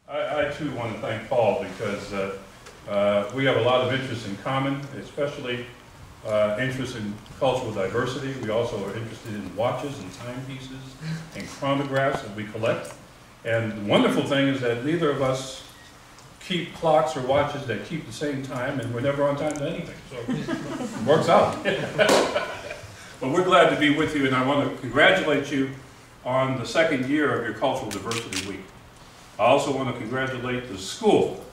I too want to thank Paul because we have a lot of interests in common, especially interest in cultural diversity. We also are interested in watches and timepieces and chronographs that we collect. And the wonderful thing is that neither of us keep clocks or watches that keep the same time, and we're never on time to anything. So it works out. But we're glad to be with you, and I want to congratulate you on the second year of your Cultural Diversity Week. I also want to congratulate the school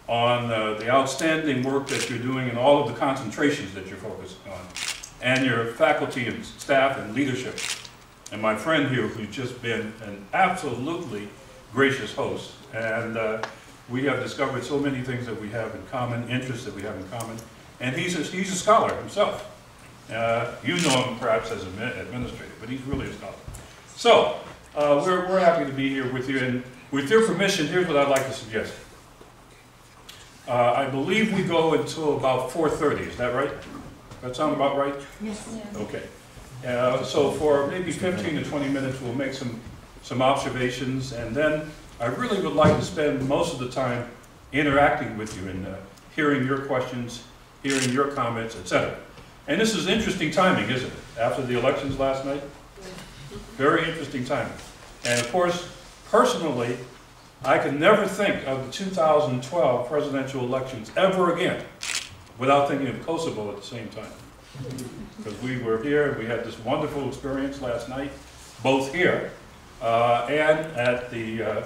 on the outstanding work that you're doing and all of the concentrations that you're focusing on, and your faculty and staff and leadership. And my friend here, who's just been an absolutely gracious host. And we have discovered so many things that we have in common, interests that we have in common. And he's a scholar himself. You know him perhaps as an administrator, but he's really a scholar. So, we're happy to be here with you. And with your permission, here's what I'd like to suggest. I believe we go until about 4:30, is that right? That sound about right? Yes. Yeah. Okay. So for maybe 15 to 20 minutes, we'll make some observations, and then I really would like to spend most of the time interacting with you and hearing your questions, hearing your comments, etc. And this is interesting timing, isn't it? After the elections last night? Very interesting timing. And of course, personally, I can never think of the 2012 presidential elections ever again without thinking of Kosovo at the same time. Because we were here, and we had this wonderful experience last night, both here and at the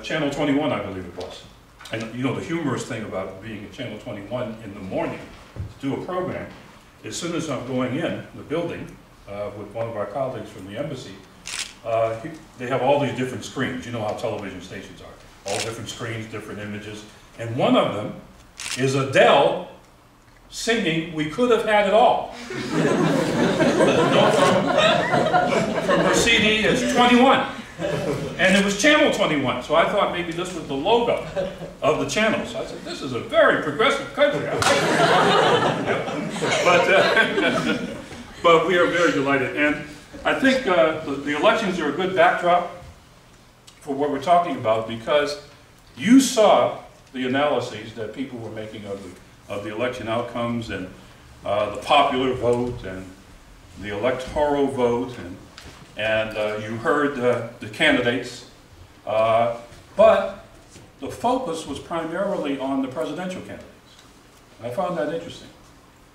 Channel 21, I believe it was. And you know, the humorous thing about being at Channel 21 in the morning to do a program, as soon as I'm going in the building with one of our colleagues from the embassy, they have all these different screens. You know how television stations are. All different screens, different images. And one of them is Adele singing "We Could Have Had It All." From her CD, it's 21. And it was Channel 21. So I thought maybe this was the logo of the channel. So I said, this is a very progressive country. But we are very delighted. And I think the elections are a good backdrop for what we're talking about, because you saw the analyses that people were making of the election outcomes, and the popular vote and the electoral vote, and you heard the candidates. But the focus was primarily on the presidential candidates. I found that interesting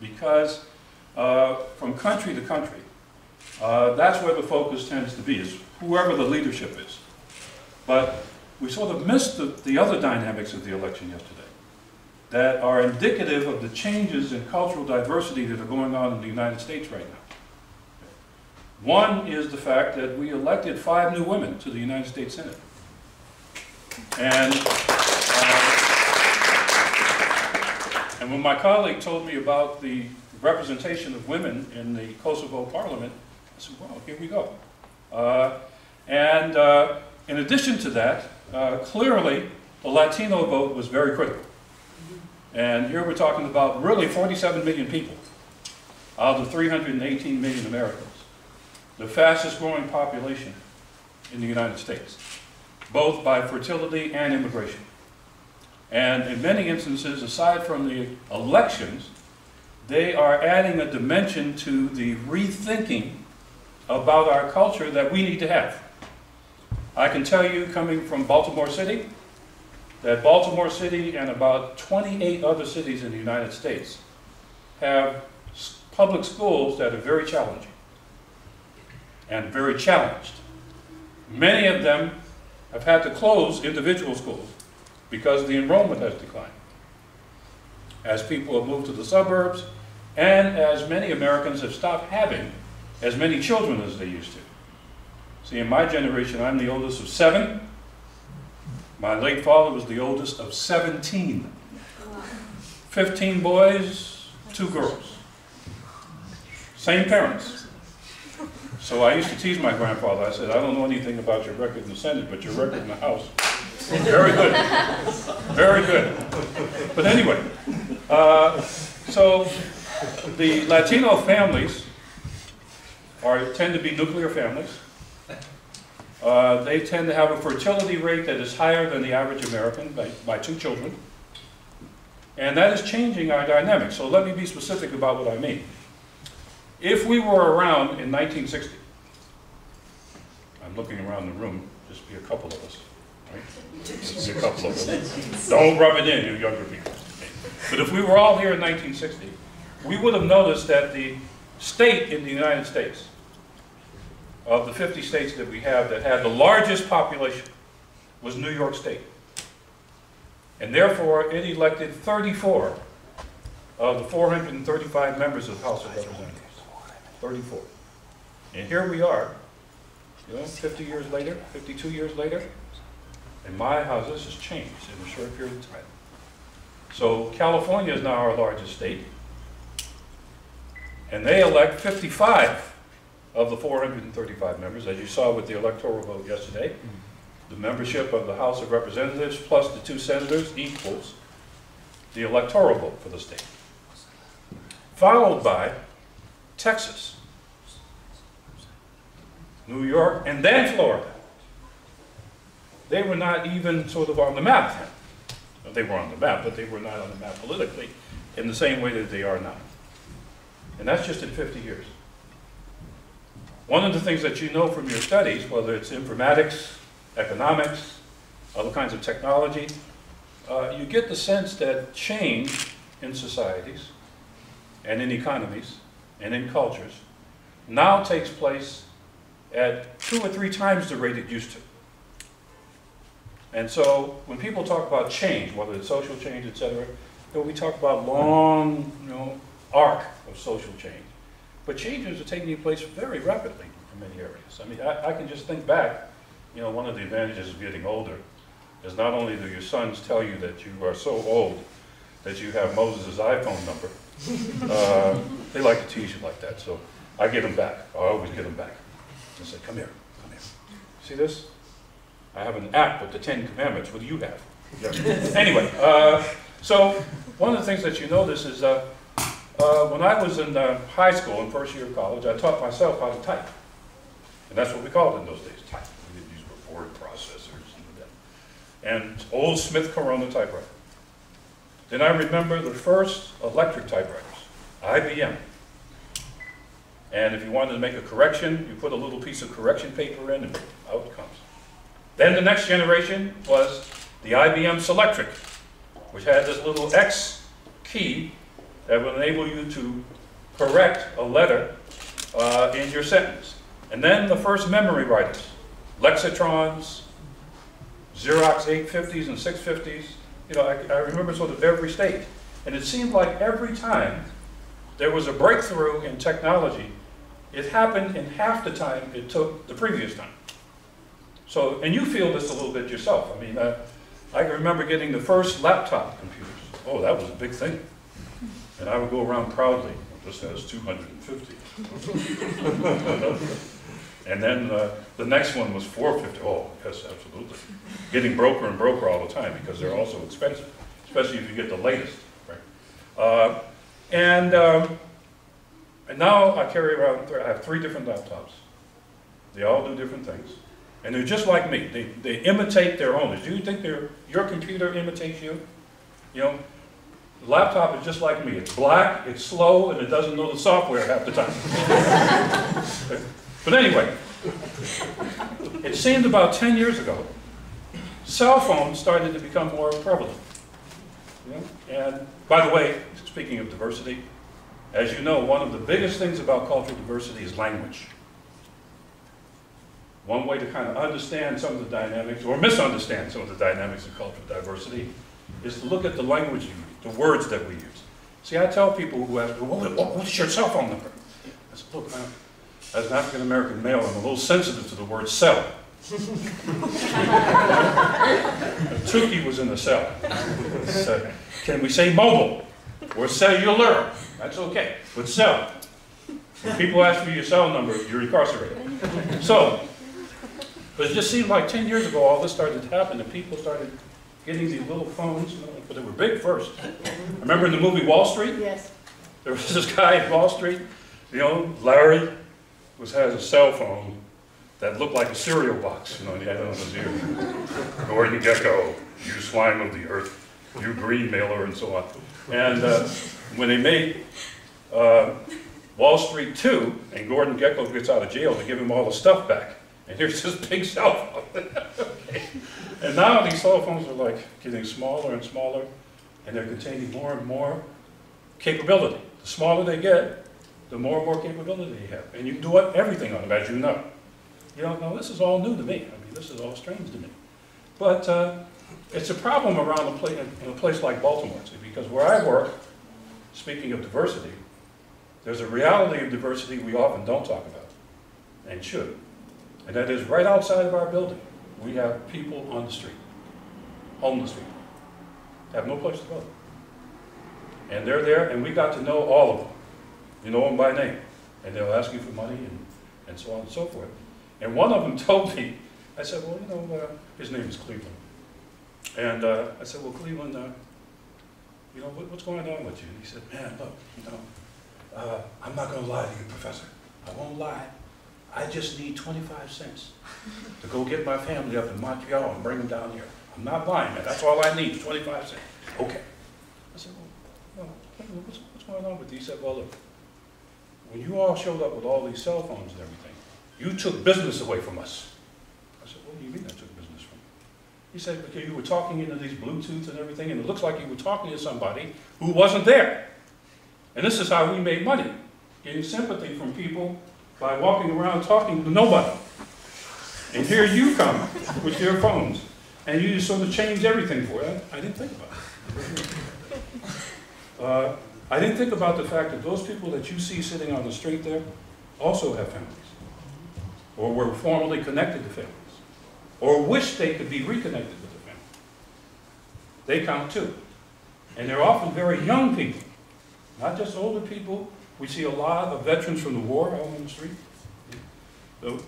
because from country to country, that's where the focus tends to be, is whoever the leadership is. But we sort of missed the other dynamics of the election yesterday that are indicative of the changes in cultural diversity that are going on in the United States right now. One is the fact that we elected 5 new women to the United States Senate. And when my colleague told me about the representation of women in the Kosovo parliament, I said, wow, here we go. In addition to that, clearly the Latino vote was very critical. And here we're talking about really 47 million people out of 318 million Americans. The fastest growing population in the United States, both by fertility and immigration. And in many instances, aside from the elections, they are adding a dimension to the rethinking about our culture that we need to have. I can tell you, coming from Baltimore City, that Baltimore City and about 28 other cities in the United States have public schools that are very challenging and very challenged. Many of them have had to close individual schools because the enrollment has declined, as people have moved to the suburbs, and as many Americans have stopped having as many children as they used to. See, in my generation, I'm the oldest of 7. My late father was the oldest of 17. 15 boys, 2 girls. Same parents. So I used to tease my grandfather. I said, I don't know anything about your record in the Senate, but your record in the House. Very good. Very good. But anyway, so the Latino families tend to be nuclear families. They tend to have a fertility rate that is higher than the average American by 2 children. And that is changing our dynamics. So let me be specific about what I mean. If we were around in 1960, I'm looking around the room, just be a couple of us, right? Just be a couple of us. Don't rub it in, you younger people. But if we were all here in 1960, we would have noticed that the state in the United States, of the 50 states that we have that had the largest population, was New York State. And therefore, it elected 34 of the 435 members of the House of Representatives. 34. And here we are, 50 years later, 52 years later, and my house, this has changed in a short period of time. So California is now our largest state, and they elect 55 of the 435 members, as you saw with the electoral vote yesterday. The membership of the House of Representatives plus the 2 senators equals the electoral vote for the state. Followed by Texas, New York, and then Florida. They were not even sort of on the map then. They were on the map, but they were not on the map politically in the same way that they are now. And that's just in 50 years. One of the things that you know from your studies, whether it's informatics, economics, other kinds of technology, you get the sense that change in societies and in economies and in cultures now takes place at 2 or 3 times the rate it used to. And so when people talk about change, whether it's social change, etc., we talk about long, arc of social change. But changes are taking place very rapidly in many areas. I mean, I can just think back, one of the advantages of getting older is not only do your sons tell you that you are so old that you have Moses' iPhone number, they like to tease you like that, so I get them back. I always get them back. I say, come here, come here. See this? I have an app with the 10 Commandments. What do you have? Yeah. Anyway, so one of the things that you notice is when I was in high school and first year of college, I taught myself how to type. And that's what we called it in those days, type. These were word processors and old Smith Corona typewriter. Then I remember the first electric typewriters, IBM. And if you wanted to make a correction, you put a little piece of correction paper in and out it comes. Then the next generation was the IBM Selectric, which had this little X key that would enable you to correct a letter in your sentence. And then the first memory writers, Lexitrons, Xerox 850s and 650s. I remember sort of every stage. And it seemed like every time there was a breakthrough in technology, it happened in half the time it took the previous time. So, and you feel this a little bit yourself. I mean, I can remember getting the first laptop computers. Oh, that was a big thing. And I would go around proudly, this has 250. And then the next one was 450. Oh, yes, absolutely. Getting broker and broker all the time because they're also expensive, especially if you get the latest. Right? And now I carry around, I have 3 different laptops. They all do different things. And they're just like me. They imitate their owners. Do you think your computer imitates you? The laptop is just like me. It's black, it's slow, and it doesn't know the software half the time. But anyway, it seemed about 10 years ago, cell phones started to become more prevalent. And by the way, speaking of diversity, as you know, one of the biggest things about cultural diversity is language. One way to kind of understand some of the dynamics, or misunderstand some of the dynamics of cultural diversity, is to look at the language you use, the words that we use. See, I tell people who ask, well, what's your cell phone number? I said, look, man, as an African-American male, I'm a little sensitive to the word cell. Tukey was in the cell. So, can we say mobile or cellular? That's okay, but cell. When people ask for your cell number, you're incarcerated. So, but it just seemed like 10 years ago all this started to happen and people started getting these little phones, but they were big first. Remember in the movie Wall Street? Yes. There was this guy in Wall Street, Larry has a cell phone that looked like a cereal box, you know, and he had it on his ear. Gordon Gekko, you slime of the earth, you green mailer, and so on. And when they made Wall Street 2, and Gordon Gekko gets out of jail, they give him all the stuff back. And here's this big cell phone. Okay. And now these cell phones are like getting smaller and smaller, and they're containing more and more capability. The smaller they get, the more and more capability they have. And you can do everything on them, as you know. You don't know, this is all new to me. I mean, this is all strange to me. But it's a problem around in a place like Baltimore, see, because where I work, speaking of diversity, there's a reality of diversity we often don't talk about, and should. And that is right outside of our building. We have people on the street, homeless people, have no place to go. And they're there, and we got to know all of them. You know them by name. And they'll ask you for money and so on and so forth. And one of them told me, I said, well, you know, his name is Cleveland. And I said, well, Cleveland, you know, what's going on with you? And he said, man, look, you know, I'm not going to lie to you, Professor. I won't lie. I just need 25 cents to go get my family up in Montreal and bring them down here. I'm not lying, man. That's all I need, 25 cents. Okay. I said, well, what's going on with you? He said, well, look, when you all showed up with all these cell phones and everything, you took business away from us. I said, what do you mean I took business from you? He said, because you were talking into these Bluetooths and everything, and it looks like you were talking to somebody who wasn't there. And this is how we made money, getting sympathy from people by walking around talking to nobody. And here you come with your phones, and you just sort of change everything for it. I didn't think about it. I didn't think about the fact that those people that you see sitting on the street there also have families, or were formerly connected to families, or wish they could be reconnected with their family. They count too. And they're often very young people, not just older people. We see a lot of veterans from the war out on the street. So,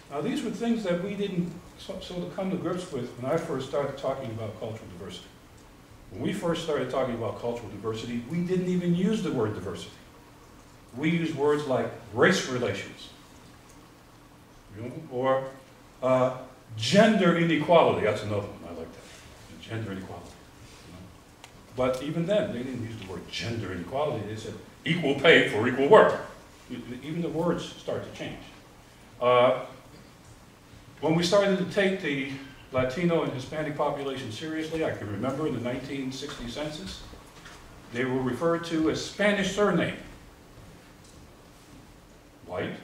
now these were things that we didn't sort of come to grips with when I first started talking about cultural diversity. When we first started talking about cultural diversity, we didn't even use the word diversity. We used words like race relations, you know, or gender inequality. That's another one, I like that, gender inequality. You know? But even then, they didn't use the word gender inequality. They said equal pay for equal work. Even the words start to change. When we started to take the Latino and Hispanic population seriously, I can remember in the 1960 census, they were referred to as Spanish surname. White,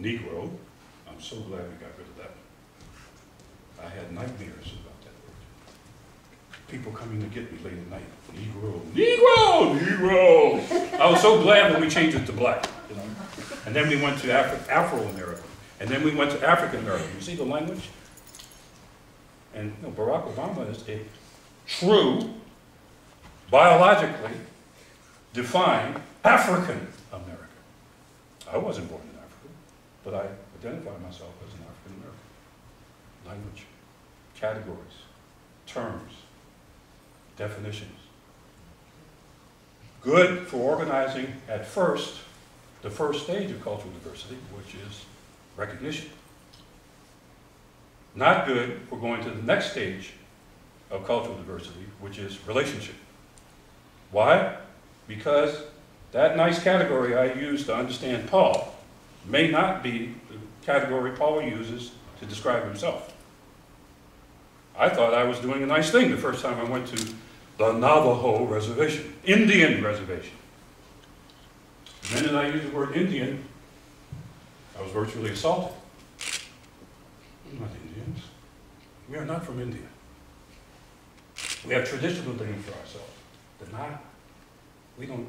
Negro. I'm so glad we got rid of that. I had nightmares about that word. People coming to get me late at night. Negro, Negro, Negro. I was so glad when we changed it to black, you know. And then we went to Afro-American. And then we went to African-American. You see the language? And you know, Barack Obama is a true, biologically defined African-American. I wasn't born in Africa, but I identify myself as an African-American. Language, categories, terms, definitions. Good for organizing at first, the first stage of cultural diversity, which is recognition. Not good for going to the next stage of cultural diversity, which is relationship. Why? Because that nice category I use to understand Paul may not be the category Paul uses to describe himself. I thought I was doing a nice thing the first time I went to the Navajo reservation, Indian reservation. The minute I used the word Indian, I was virtually assaulted. We're not Indians. We are not from India. We have traditional names for ourselves.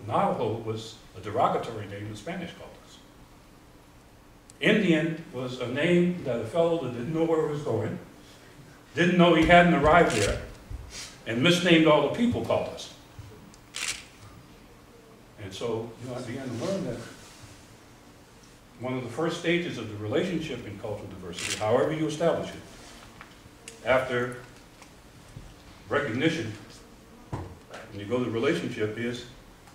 Navajo was a derogatory name the Spanish called us. Indian was a name that a fellow that didn't know where he was going, didn't know he hadn't arrived there, and misnamed all the people called us. And so, you know, I began to learn that one of the first stages of the relationship in cultural diversity, however you establish it, after recognition, when you go to relationship, is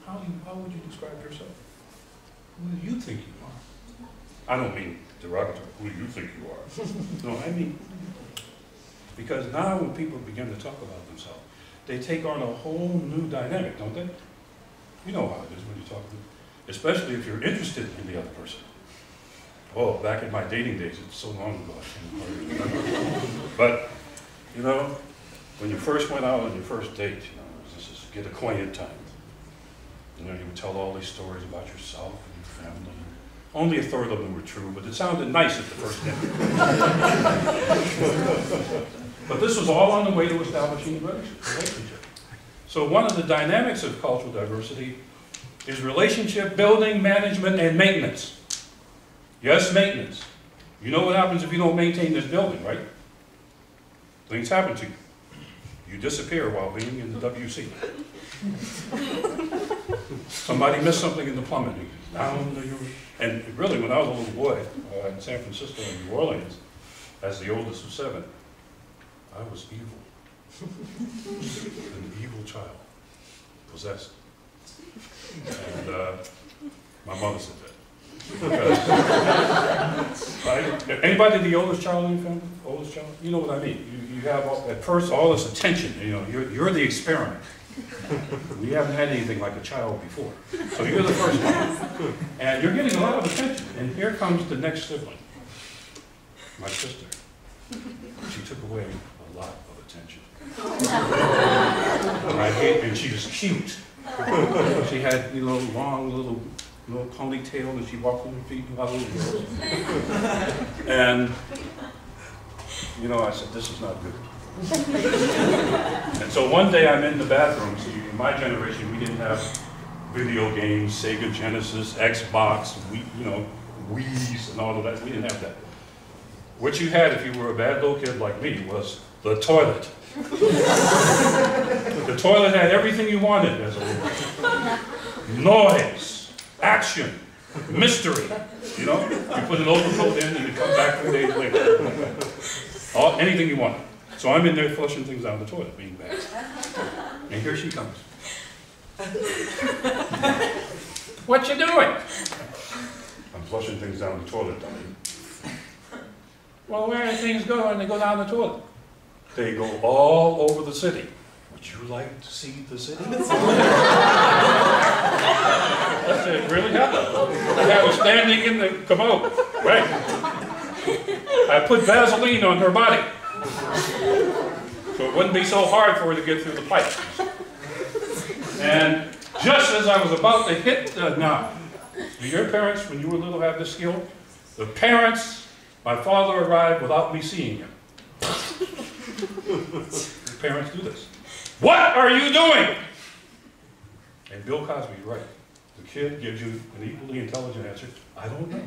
how would you describe yourself? Who do you think you are? I don't mean derogatory. Who do you think you are? No, I mean, because now when people begin to talk about themselves, they take on a whole new dynamic, don't they? You know how it is when you talk to them, especially if you're interested in the other person. Oh, back in my dating days, it's so long ago, I can't remember. But, you know, when you first went out on your first date, you know, this is get acquainted time. You know, you would tell all these stories about yourself and your family. Only a third of them were true, but it sounded nice at the first date. But this was all on the way to establishing a relationship. So one of the dynamics of cultural diversity is relationship building, management, and maintenance. Yes, maintenance. You know what happens if you don't maintain this building, right? Things happen to you. You disappear while being in the WC. Somebody missed something in the plumbing. And really, when I was a little boy in San Francisco and New Orleans, as the oldest of 7, I was evil. An evil child. Possessed. And my mother said that. Anybody the oldest child in your family? Oldest child? You know what I mean. You have at first all this attention. You know, you're the experiment. We haven't had anything like a child before, so you're the first one, and you're getting a lot of attention. And here comes the next sibling, my sister. She took away a lot of attention, and she was cute. She had long little ponytail, and she walked on her feet like little girls. And I said, this is not good. And so one day I'm in the bathroom. See, in my generation, we didn't have video games, Sega Genesis, Xbox, Wii's, and all of that. We didn't have that. What you had if you were a bad little kid like me was the toilet. The toilet had everything you wanted as a little kid. Noise, action, mystery. You put an overcoat in and you come back 3 days later. Anything you wanted. So I'm in there flushing things down the toilet, being bad. And here she comes. What you doing? I'm flushing things down the toilet, dummy. Well, where do things go when they go down the toilet? They go all over the city. Would you like to see the city? That's it, really happened. I was standing in the commode, right? I put Vaseline on her body, so it wouldn't be so hard for her to get through the pipe. And just as I was about to hit the knob, do your parents, when you were little, have this skill? The parents, my father arrived without me seeing him. The parents do this. What are you doing? And Bill Cosby's right. The kid gives you an equally intelligent answer. I don't know.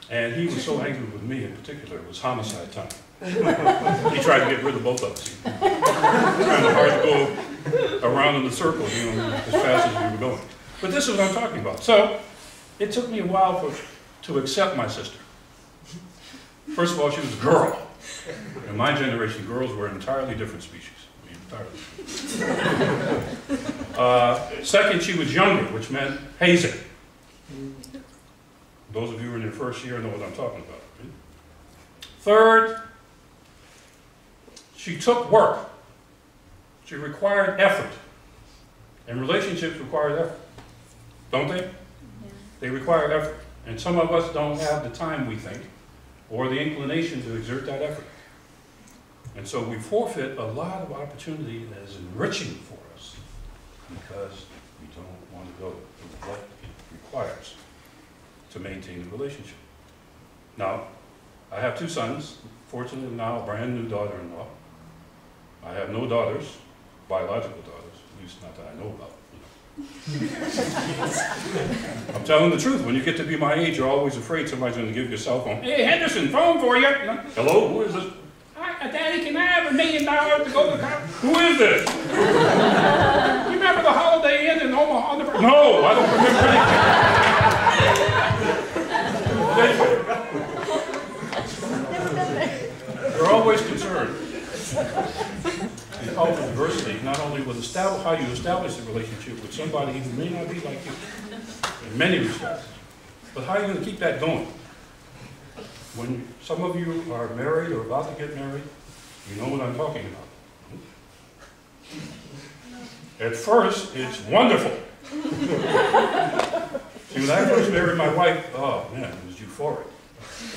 And he was so angry with me in particular, it was homicide time. He tried to get rid of both of us. Kind of hard to go around in the circle, as fast as we were going. But this is what I'm talking about. So, it took me a while to accept my sister. First of all, she was a girl. In my generation, girls were an entirely different species. Second, she was younger, which meant hazing. Those of you who are in your first year know what I'm talking about. Third, she took work. She required effort. And relationships require effort. Don't they? Yeah. They require effort. And some of us don't have the time, we think, or the inclination to exert that effort. And so we forfeit a lot of opportunity that is enriching for us because we don't want to go with what it requires to maintain a relationship. Now, I have 2 sons, fortunately now a brand new daughter-in-law. I have no daughters, biological daughters, at least not that I know about. I'm telling the truth. When you get to be my age, you're always afraid somebody's going to give you a cell phone. Hey, Henderson, phone for you. Hello, who is this? Daddy, can I have $1 million to go to the car? Who is this? You remember the Holiday Inn in Omaha? No, I don't remember anything. You're always concerned. In cultural diversity, not only with how you establish a relationship with somebody who may not be like you, in many respects, But how are you going to keep that going? When some of you are married or about to get married, you know what I'm talking about. At first, it's wonderful. See, when I first married my wife, oh man, it was euphoric.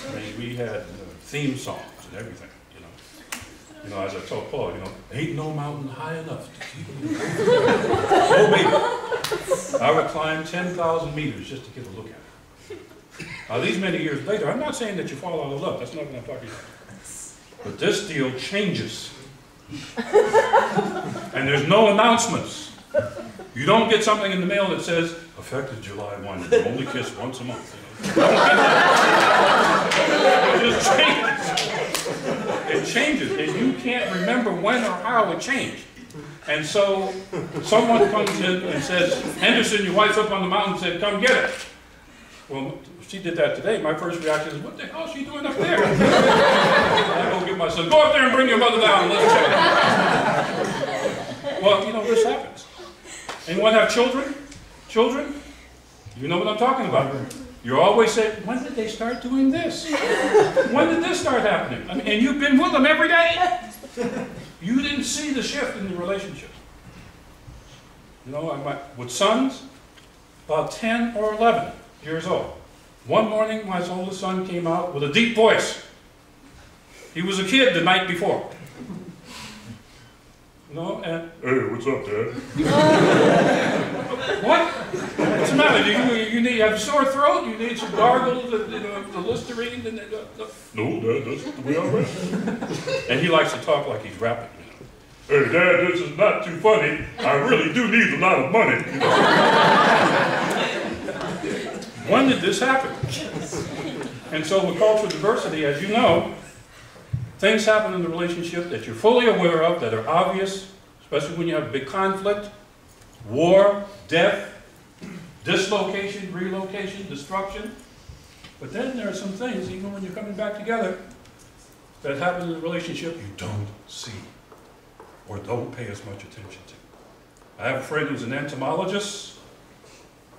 I mean, we had theme songs and everything, you know. You know, as I told Paul, you know, ain't no mountain high enough to keep me. Oh, baby. I would climb 10,000 meters just to get a look at it. Now, these many years later, I'm not saying that you fall out of love. That's not what I'm talking about. But this deal changes. And there's no announcements. You don't get something in the mail that says, effective July 1, you only kiss once a month. You know? It just changes. It changes, and you can't remember when or how it changed. And so someone comes in and says, Henderson, your wife's up on the mountain, said, come get it. Well, she did that today. My first reaction is, what the hell is she doing up there? I go get my son, go up there and bring your mother down and let's check it. Well, you know, this happens. Anyone have children? Children? You know what I'm talking about. You always say, when did they start doing this? When did this start happening? I mean, and you've been with them every day. You didn't see the shift in the relationship. You know, with sons, about 10 or 11 years old. One morning, my oldest son came out with a deep voice. He was a kid the night before. You know, and, hey, what's up, Dad? What? What's the matter? You have a sore throat? You need some gargles, the Listerine? And no, Dad, that's the way I rap. And he likes to talk like he's rapping. You know. Hey, Dad, this is not too funny. I really do need a lot of money. You know? When did this happen? And so with cultural diversity, as you know, things happen in the relationship that you're fully aware of, that are obvious, especially when you have a big conflict, war, death, dislocation, relocation, destruction. But then there are some things, even when you're coming back together, that happen in the relationship you don't see or don't pay as much attention to. I have a friend who's an entomologist,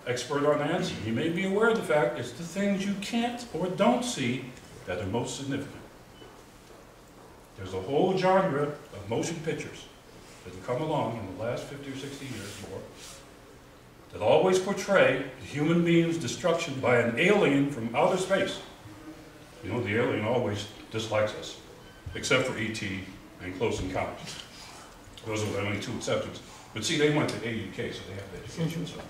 expert on ants. He may be aware of the fact it's the things you can't or don't see that are most significant. There's a whole genre of motion pictures that have come along in the last 50 or 60 years more that always portray the human being's destruction by an alien from outer space. You know, the alien always dislikes us, except for E.T. and Close Encounters. Those are the only two exceptions. But see, they went to A.U.K, so they have education. So.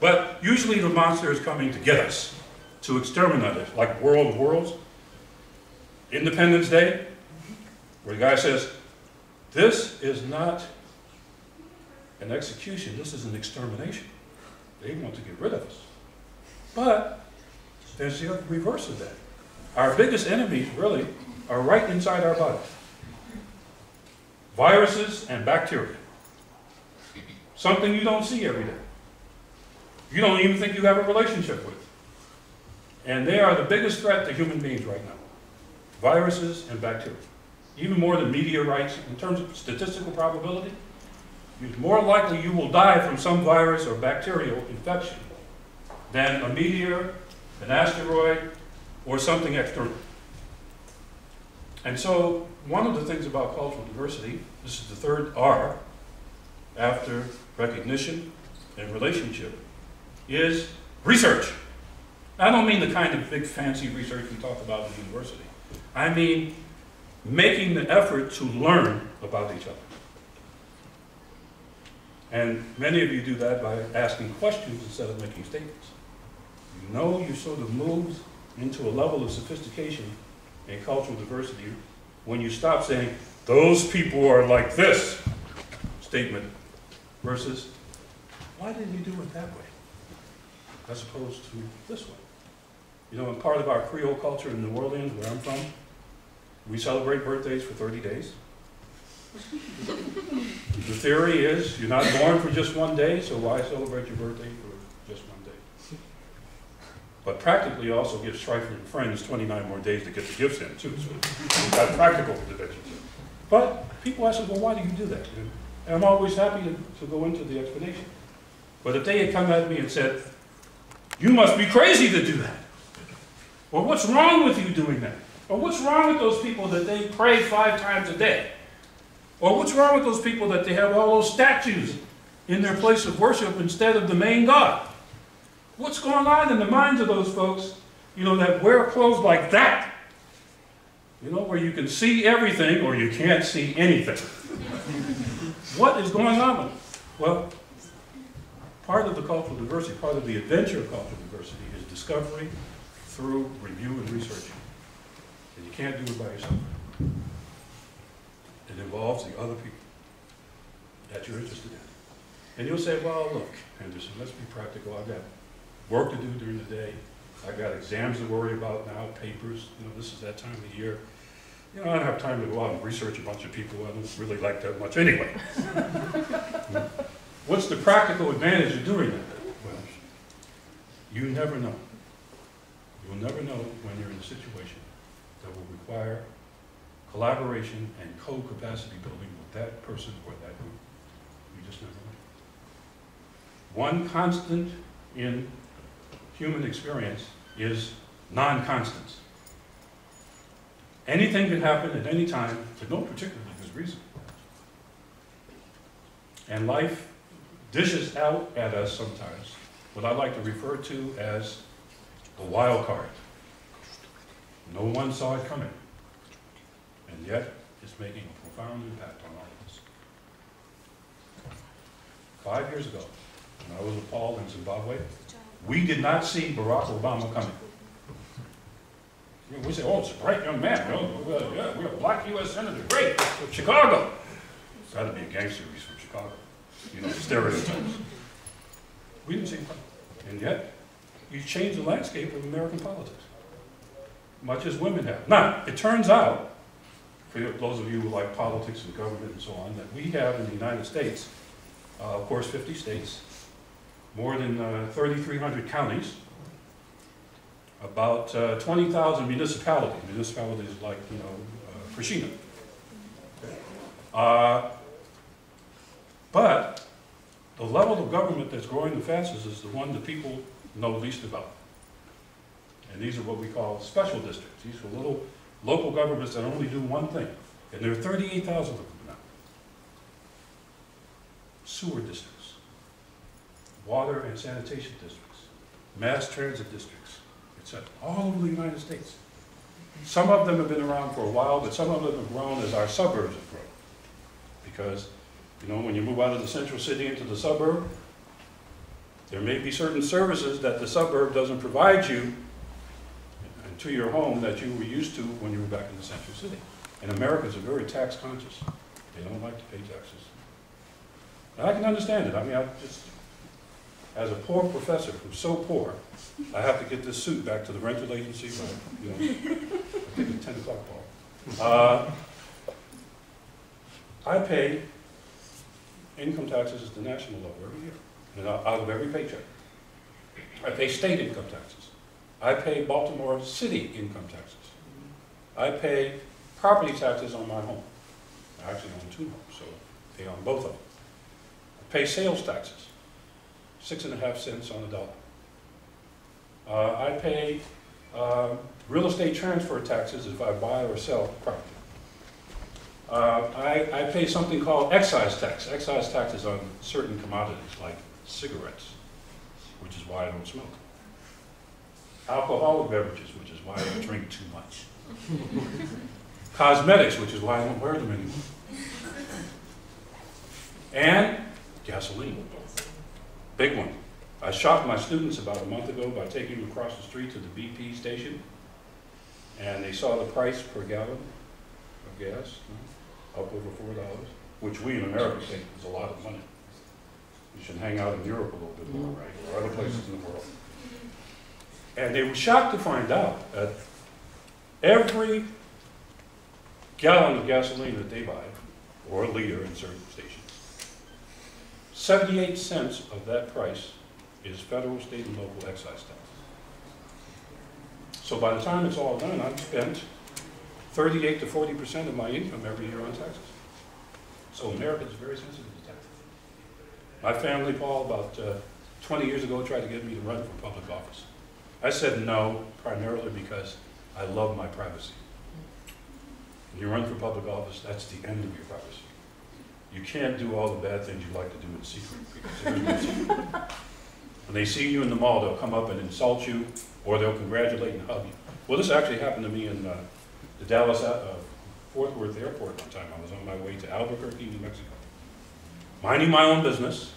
But usually the monster is coming to get us, to exterminate us, like World of Worlds, Independence Day, where the guy says, this is not an execution, this is an extermination. They want to get rid of us. But there's the reverse of that. Our biggest enemies, really, are right inside our bodies. Viruses and bacteria. Something you don't see every day. You don't even think you have a relationship with. And they are the biggest threat to human beings right now. Viruses and bacteria. Even more than meteorites, in terms of statistical probability, it's more likely you will die from some virus or bacterial infection than a meteor, an asteroid, or something external. And so, one of the things about cultural diversity, this is the third R, after recognition and relationship, is research. I don't mean the kind of big fancy research we talk about in university. I mean making the effort to learn about each other. And many of you do that by asking questions instead of making statements. You know you sort of moved into a level of sophistication in cultural diversity when you stop saying, those people are like this statement, versus, why did you do it that way, as opposed to this way? You know, in part of our Creole culture in New Orleans, where I'm from, we celebrate birthdays for 30 days. The theory is you're not born for just one day, so why celebrate your birthday for just one day? But practically it also gives trifling friends 29 more days to get the gifts in, too. So we've got practical dimensions. But people ask me, well, why do you do that? And I'm always happy to go into the explanation. But if they had come at me and said, you must be crazy to do that. Or what's wrong with you doing that? Or what's wrong with those people that they pray 5 times a day? Or what's wrong with those people that they have all those statues in their place of worship instead of the main God? What's going on in the minds of those folks, you know, that wear clothes like that? You know, where you can see everything or you can't see anything. What is going on with it? Well, part of the cultural diversity, part of the adventure of cultural diversity is discovery through review and research. And you can't do it by yourself. It involves the other people that you're interested in. And you'll say, well, look, Henderson, let's be practical. I've got work to do during the day. I've got exams to worry about now, papers. You know, this is that time of the year. You know, I don't have time to go out and research a bunch of people I don't really like that much anyway. What's the practical advantage of doing that? Well, you never know. You'll never know when you're in a situation that will require collaboration and co-capacity building with that person or that group. You just never know. One constant in human experience is non-constants. Anything can happen at any time for no particularly good reason. And life dishes out at us sometimes what I like to refer to as a wild card. No one saw it coming, and yet it's making a profound impact on all of us. 5 years ago, when I was appalled in Zimbabwe, we did not see Barack Obama coming. We say, oh, it's a bright young man. Yeah, we're a black U.S. Senator. Great. Chicago. It's got to be a gangster. He's from Chicago. You know, stereotypes. We didn't see him coming. And yet, he's changed the landscape of American politics, much as women have. Now, it turns out, for those of you who like politics and government and so on, that we have in the United States, of course, 50 states, more than 3,300 counties, about 20,000 municipalities. Municipalities like, you know, Krishna. But the level of government that's growing the fastest is the one that people know least about. And these are what we call special districts. These are little local governments that only do one thing. And there are 38,000 of them now. Sewer districts, water and sanitation districts, mass transit districts, etc. All over the United States. Some of them have been around for a while, but some of them have grown as our suburbs have grown. Because, you know, when you move out of the central city into the suburb, there may be certain services that the suburb doesn't provide you to your home that you were used to when you were back in the central city. And Americans are very tax conscious. They don't like to pay taxes. And I can understand it. I mean, as a poor professor who's so poor, I have to get this suit back to the rental agency by, you know, I think it's 10 o'clock ball. I pay income taxes at the national level every year, and out of every paycheck. I pay state income taxes. I pay Baltimore City income taxes. I pay property taxes on my home. I actually own 2 homes, so I pay on both of them. I pay sales taxes, 6.5 cents on the dollar. I pay real estate transfer taxes if I buy or sell property. I pay something called excise tax. Excise tax is on certain commodities like cigarettes, which is why I don't smoke. Alcoholic beverages, which is why I drink too much. Cosmetics, which is why I don't wear them anymore. And gasoline, big one. I shocked my students about a month ago by taking them across the street to the BP station, and they saw the price per gallon of gas, up over $4, which we in America think is a lot of money. You should hang out in Europe a little bit more, right, or other places in the world. And they were shocked to find out that every gallon of gasoline that they buy, or a liter in certain stations, 78 cents of that price is federal, state, and local excise tax. So by the time it's all done, I've spent 38 to 40% of my income every year on taxes. So America is very sensitive to taxes. My family, Paul, about 20 years ago tried to get me to run for public office. I said no, primarily because I love my privacy. When you run for public office, that's the end of your privacy. You can't do all the bad things you like to do in secret, because there's no secret. When they see you in the mall, they'll come up and insult you, or they'll congratulate and hug you. Well, this actually happened to me in the Dallas Fort Worth airport one time. I was on my way to Albuquerque, New Mexico, minding my own business,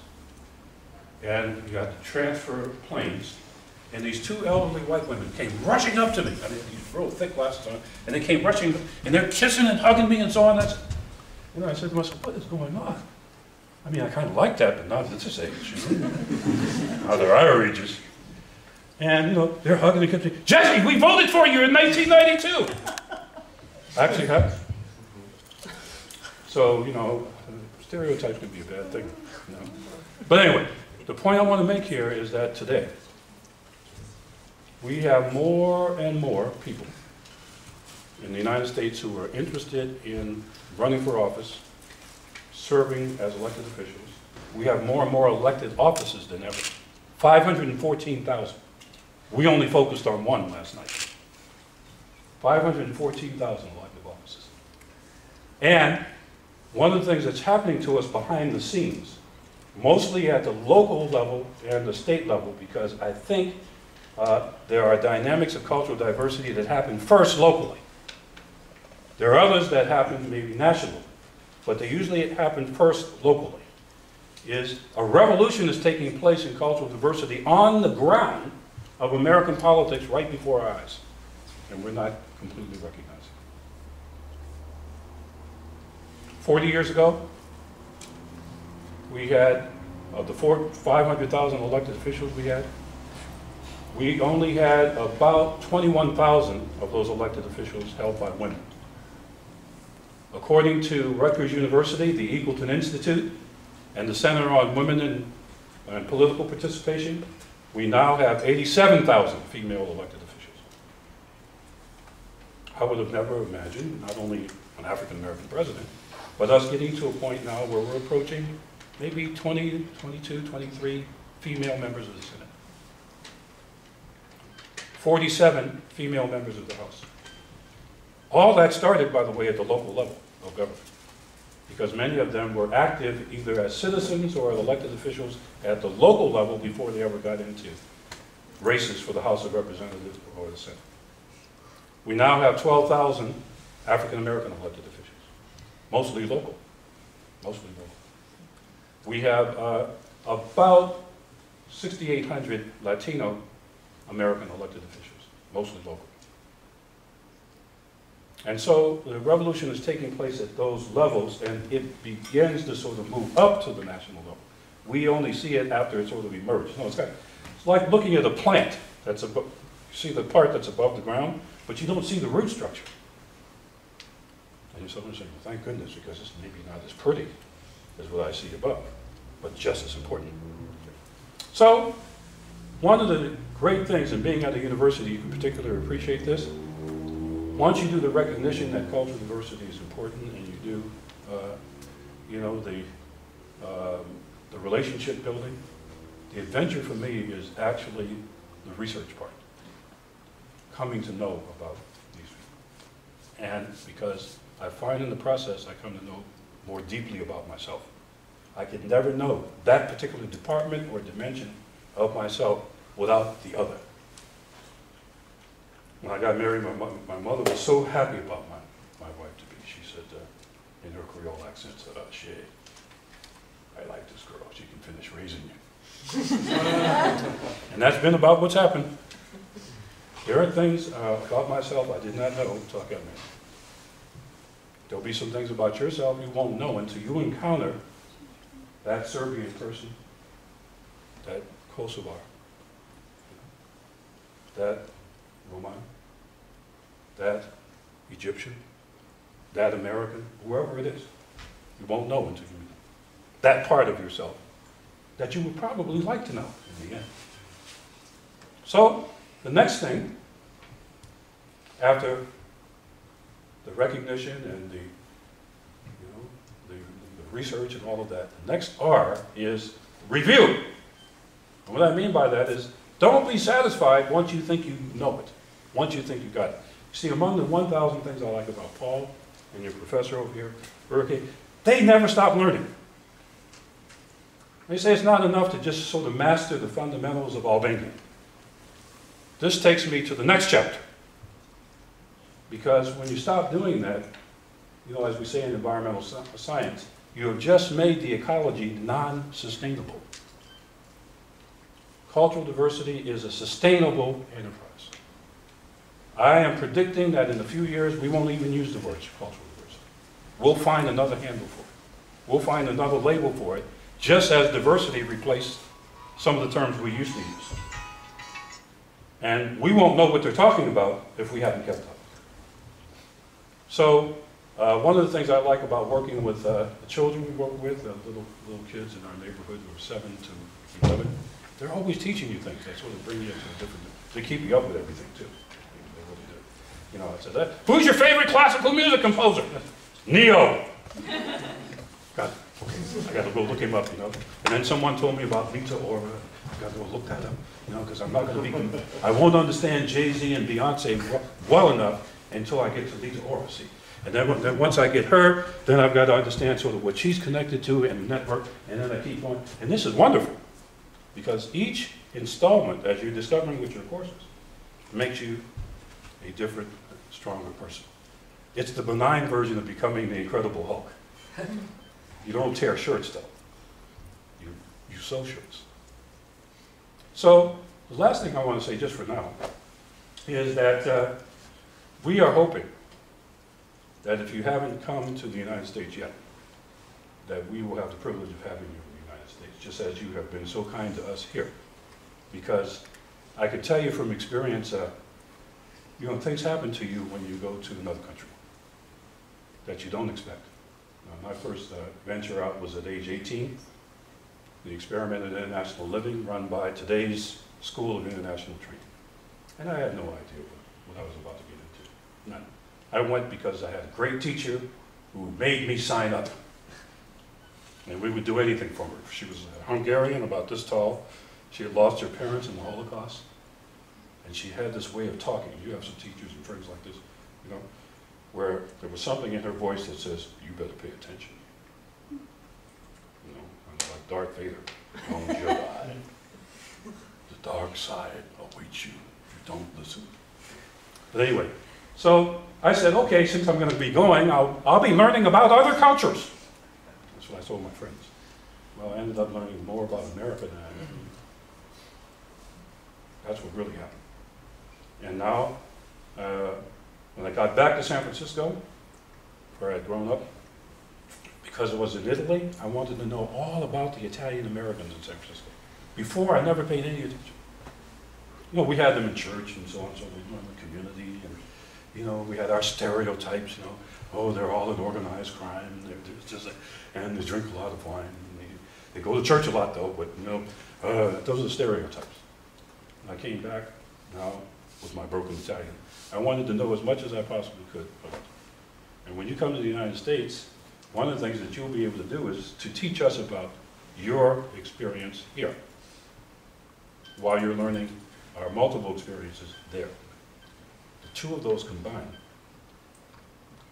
and you got to transfer planes, and these two elderly white women came rushing up to me. I mean, these real thick glasses on, and they came rushing, and they're kissing and hugging me and so on. That's, you know, I said to myself, what is going on? I mean, I kind of like that, but not at this age. You know? Now they're our ages. And, you know, they're hugging and kissing. Jesse, we voted for you in 1992. Actually happened. So, you know, stereotypes can be a bad thing. You know? But anyway, the point I want to make here is that today, we have more and more people in the United States who are interested in running for office, serving as elected officials. We have more and more elected offices than ever. 514,000. We only focused on one last night. 514,000 elected offices. And one of the things that's happening to us behind the scenes, mostly at the local level and the state level, because I think there are dynamics of cultural diversity that happen first locally. There are others that happen maybe nationally, but they usually happen first locally. Is a revolution is taking place in cultural diversity on the ground of American politics right before our eyes, and we're not completely recognizing it. 40 years ago, we had, of the 500,000 elected officials we only had about 21,000 of those elected officials held by women. According to Rutgers University, the Equalton Institute, and the Center on Women and Political Participation, we now have 87,000 female elected officials. I would have never imagined, not only an African-American president, but us getting to a point now where we're approaching maybe 20, 22, 23 female members of the Senate. 47 female members of the House. All that started, by the way, at the local level of government, because many of them were active either as citizens or as elected officials at the local level before they ever got into races for the House of Representatives or the Senate. We now have 12,000 African-American elected officials, mostly local, mostly local. We have about 6,800 Latino American elected officials, mostly local. And so the revolution is taking place at those levels, and it begins to sort of move up to the national level. We only see it after it sort of emerged. No, it's like looking at a plant that's above, you see the part that's above the ground, but you don't see the root structure. And you're suddenly saying, well, thank goodness, because it's maybe not as pretty as what I see above, but just as important. So, one of the great things in being at a university, you can particularly appreciate this. Once you do the recognition that cultural diversity is important, and you do, you know, the relationship building, the adventure for me is actually the research part. Coming to know about these people. And because I find in the process I come to know more deeply about myself. I could never know that particular department or dimension of myself without the other. When I got married, my mother was so happy about my wife-to-be. She said, in her Creole accent, said, oh, shit, I like this girl. She can finish raising you. And that's been about what's happened. There are things about myself I did not know until I got married. There'll be some things about yourself you won't know until you encounter that Serbian person, that Kosovar, that Roman, that Egyptian, that American, whoever it is. You won't know until you meet that part of yourself that you would probably like to know in the end. So, the next thing, after the recognition and the, you know, the research and all of that, the next R is review. And what I mean by that is, Don't be satisfied once you think you know it, once you think you got it. See, among the 1,000 things I like about Paul and your professor over here, A.U.K, they never stop learning. They say it's not enough to just sort of master the fundamentals of Albanian. This takes me to the next chapter. Because when you stop doing that, you know, as we say in environmental science, you have just made the ecology non-sustainable. Cultural diversity is a sustainable enterprise. I am predicting that in a few years, we won't even use the word cultural diversity. We'll find another handle for it. We'll find another label for it, just as diversity replaced some of the terms we used to use. And we won't know what they're talking about if we haven't kept up. So, one of the things I like about working with the children we work with, little kids in our neighborhood who are 7 to 11, they're always teaching you things. They sort of bring you into a different, they keep you up with everything too. They really do. You know, I said, who's your favorite classical music composer? Neo. Got it. Okay, I got to go look him up, you know. And then someone told me about Rita Ora. I got to go look that up, you know, because I'm not going to be, I won't understand Jay-Z and Beyonce well enough until I get to Rita Ora, see. And then once I get her, then I've got to understand sort of what she's connected to and the network, and then I keep on. And this is wonderful, because each installment, as you're discovering with your courses, makes you a different, stronger person. It's the benign version of becoming the Incredible Hulk. You don't tear shirts, though. You sew shirts. So, the last thing I want to say, just for now, is that we are hoping that if you haven't come to the United States yet, that we will have the privilege of having you in the United States, just as you have been so kind to us here. Because I can tell you from experience, you know, things happen to you when you go to another country that you don't expect. My first venture out was at age 18, the Experiment in International Living run by today's School of International Training. And I had no idea what I was about to get into, none. I went because I had a great teacher who made me sign up. And we would do anything for her. She was a Hungarian, about this tall. She had lost her parents in the Holocaust. And she had this way of talking. You have some teachers and friends like this, you know, where there was something in her voice that says, you better pay attention. You know, and like Darth Vader, don't your eye. The dark side awaits you if you don't listen. But anyway, so I said, okay, since I'm going to be going, I'll be learning about other cultures. That's what I told my friends. Well, I ended up learning more about America than I knew. That's what really happened. And now, when I got back to San Francisco, where I'd grown up, because it was in Italy, I wanted to know all about the Italian Americans in San Francisco. Before, I never paid any attention. You know, we had them in church and so on, so we were in the community, and you know, we had our stereotypes, you know, oh, they're all in organized crime, and and they drink a lot of wine, and they go to church a lot though, but you know, those are the stereotypes. And I came back now with my broken Italian. I wanted to know as much as I possibly could about them. And when you come to the United States, one of the things that you'll be able to do is to teach us about your experience here, while you're learning our multiple experiences there. The two of those combined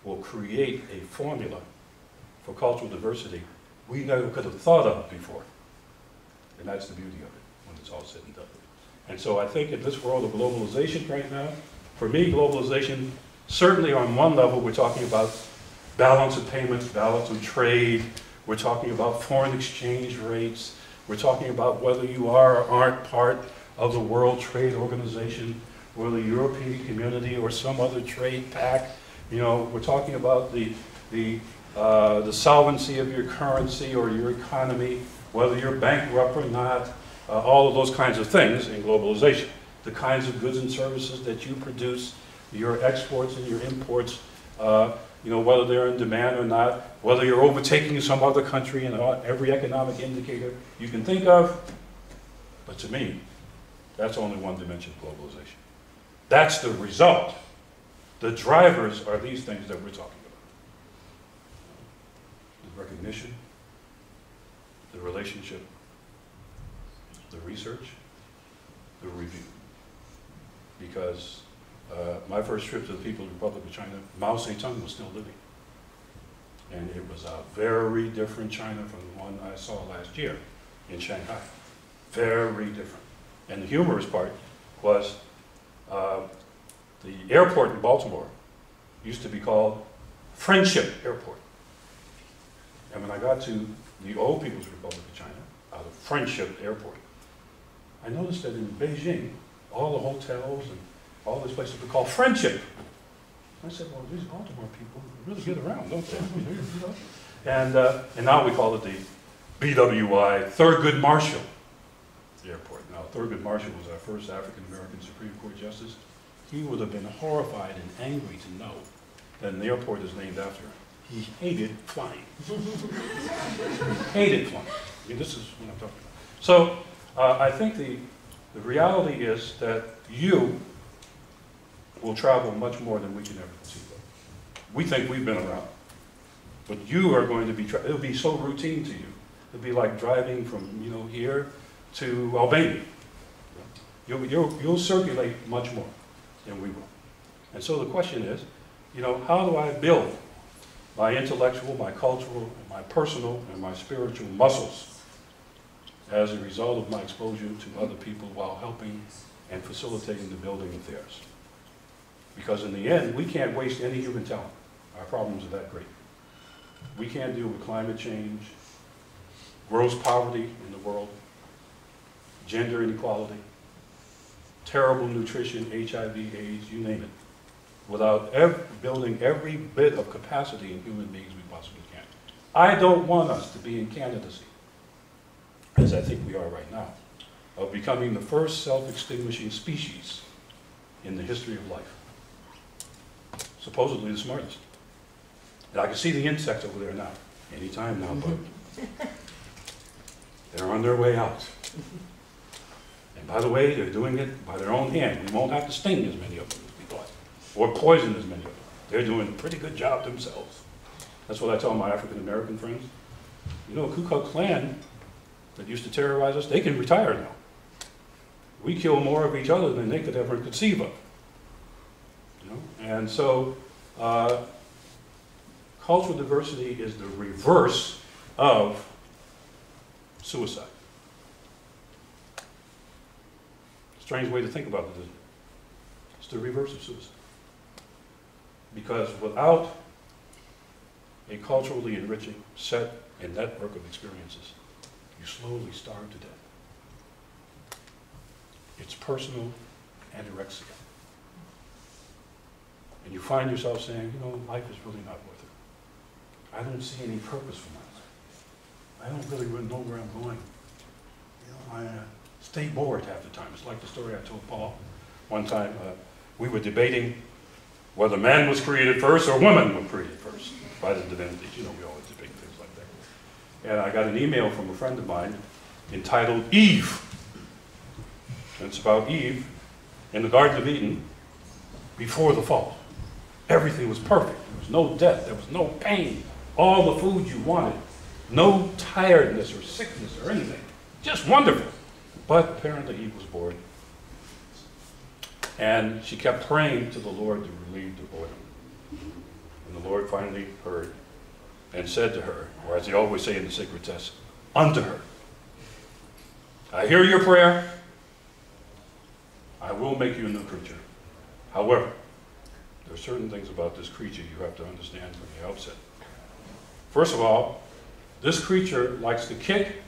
will create a formula for cultural diversity we never could have thought of before. And that's the beauty of it, when it's all said and done. And so I think in this world of globalization right now, for me, globalization, certainly on one level, we're talking about balance of payments, balance of trade, we're talking about foreign exchange rates, we're talking about whether you are or aren't part of the World Trade Organization, or the European Community, or some other trade pact. You know, we're talking about the solvency of your currency or your economy, whether you're bankrupt or not, all of those kinds of things in globalization. The kinds of goods and services that you produce, your exports and your imports, you know, whether they're in demand or not, whether you're overtaking some other country in every economic indicator you can think of. But to me, that's only one dimension of globalization. That's the result. The drivers are these things that we're talking about. The recognition, the relationship, the research, the review. Because my first trip to the People's Republic of China, Mao Zedong was still living. And it was a very different China from the one I saw last year in Shanghai. Very different. And the humorous part was the airport in Baltimore used to be called Friendship Airport. And when I got to the old People's Republic of China, out of Friendship Airport, I noticed that in Beijing, all the hotels and all these places were called Friendship. I said, well, these Baltimore people really get around, don't they? And now we call it the BWI, Thurgood Marshall Airport. Now, Thurgood Marshall was our first African-American Supreme Court justice. He would have been horrified and angry to know that an airport is named after him. He hated flying. Hated flying. I mean, this is what I'm talking about. So, I think the reality is that you will travel much more than we can ever conceive of. We think we've been around, but you are going to be, it'll be so routine to you. It'll be like driving from, here to Albania. You'll circulate much more than we will. And so the question is, how do I build my intellectual, my cultural, and my personal, and my spiritual muscles as a result of my exposure to other people while helping and facilitating the building of theirs? Because in the end, we can't waste any human talent. Our problems are that great. We can't deal with climate change, gross poverty in the world, gender inequality, terrible nutrition, HIV, AIDS, you name it, without building every bit of capacity in human beings we possibly can. I don't want us to be in candidacy, as I think we are right now, of becoming the first self-extinguishing species in the history of life. Supposedly the smartest. And I can see the insects over there now. Anytime now, but they're on their way out. And by the way, they're doing it by their own hand. We won't have to sting as many of them as we thought, or poison as many of them. They're doing a pretty good job themselves. That's what I tell my African-American friends. Ku Klux Klan that used to terrorize us, they can retire now. We kill more of each other than they could ever conceive of. And so, cultural diversity is the reverse of suicide. Strange way to think about it, isn't it? It's the reverse of suicide. Because without a culturally enriching set and network of experiences, you slowly starve to death. It's personal anorexia. And you find yourself saying, life is really not worth it. I don't see any purpose for my life. I don't really know where I'm going. I stay bored half the time. It's like the story I told Paul one time. We were debating whether man was created first or woman was created first by the divinities. We always debate things like that. And I got an email from a friend of mine entitled Eve. And it's about Eve in the Garden of Eden before the fall. Everything was perfect. There was no death. There was no pain. All the food you wanted. No tiredness or sickness or anything. Just wonderful. But apparently Eve was bored. And she kept praying to the Lord to relieve the boredom. And the Lord finally heard and said to her, or as they always say in the sacred text, unto her, I hear your prayer. I will make you a new creature. However, there are certain things about this creature you have to understand from the outset. First of all, this creature likes to kick,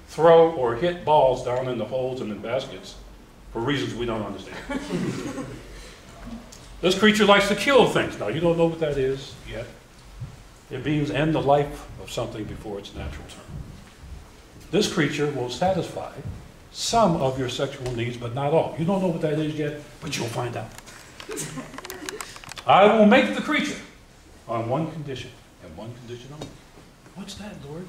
throw, or hit balls down in the holes and in baskets for reasons we don't understand. This creature likes to kill things. Now, you don't know what that is yet. It means end the life of something before its natural term. This creature will satisfy some of your sexual needs, but not all. You don't know what that is yet, but you'll find out. I will make the creature on one condition, and one condition only. What's that, Lord?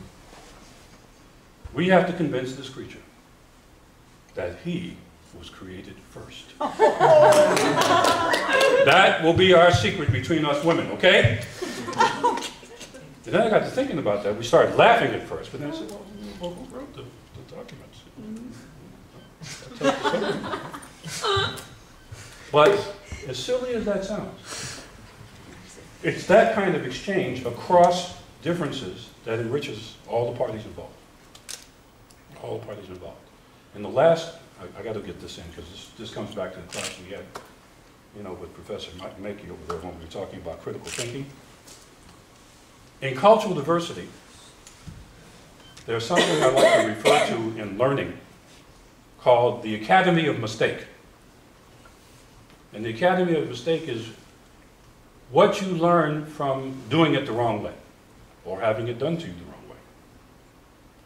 We have to convince this creature that he was created first. That will be our secret between us women, okay? And then I got to thinking about that. We started laughing at first, but then I said, well, who wrote the documents? But as silly as that sounds, it's that kind of exchange across differences that enriches all the parties involved. All the parties involved. And the last, I got to get this in because this comes back to the class we had, you know, with Professor Mackey over there when we were talking about critical thinking. In cultural diversity, there's something I like to refer to in learning called the Academy of Mistake. And the Academy of Mistake is what you learn from doing it the wrong way or having it done to you the wrong way.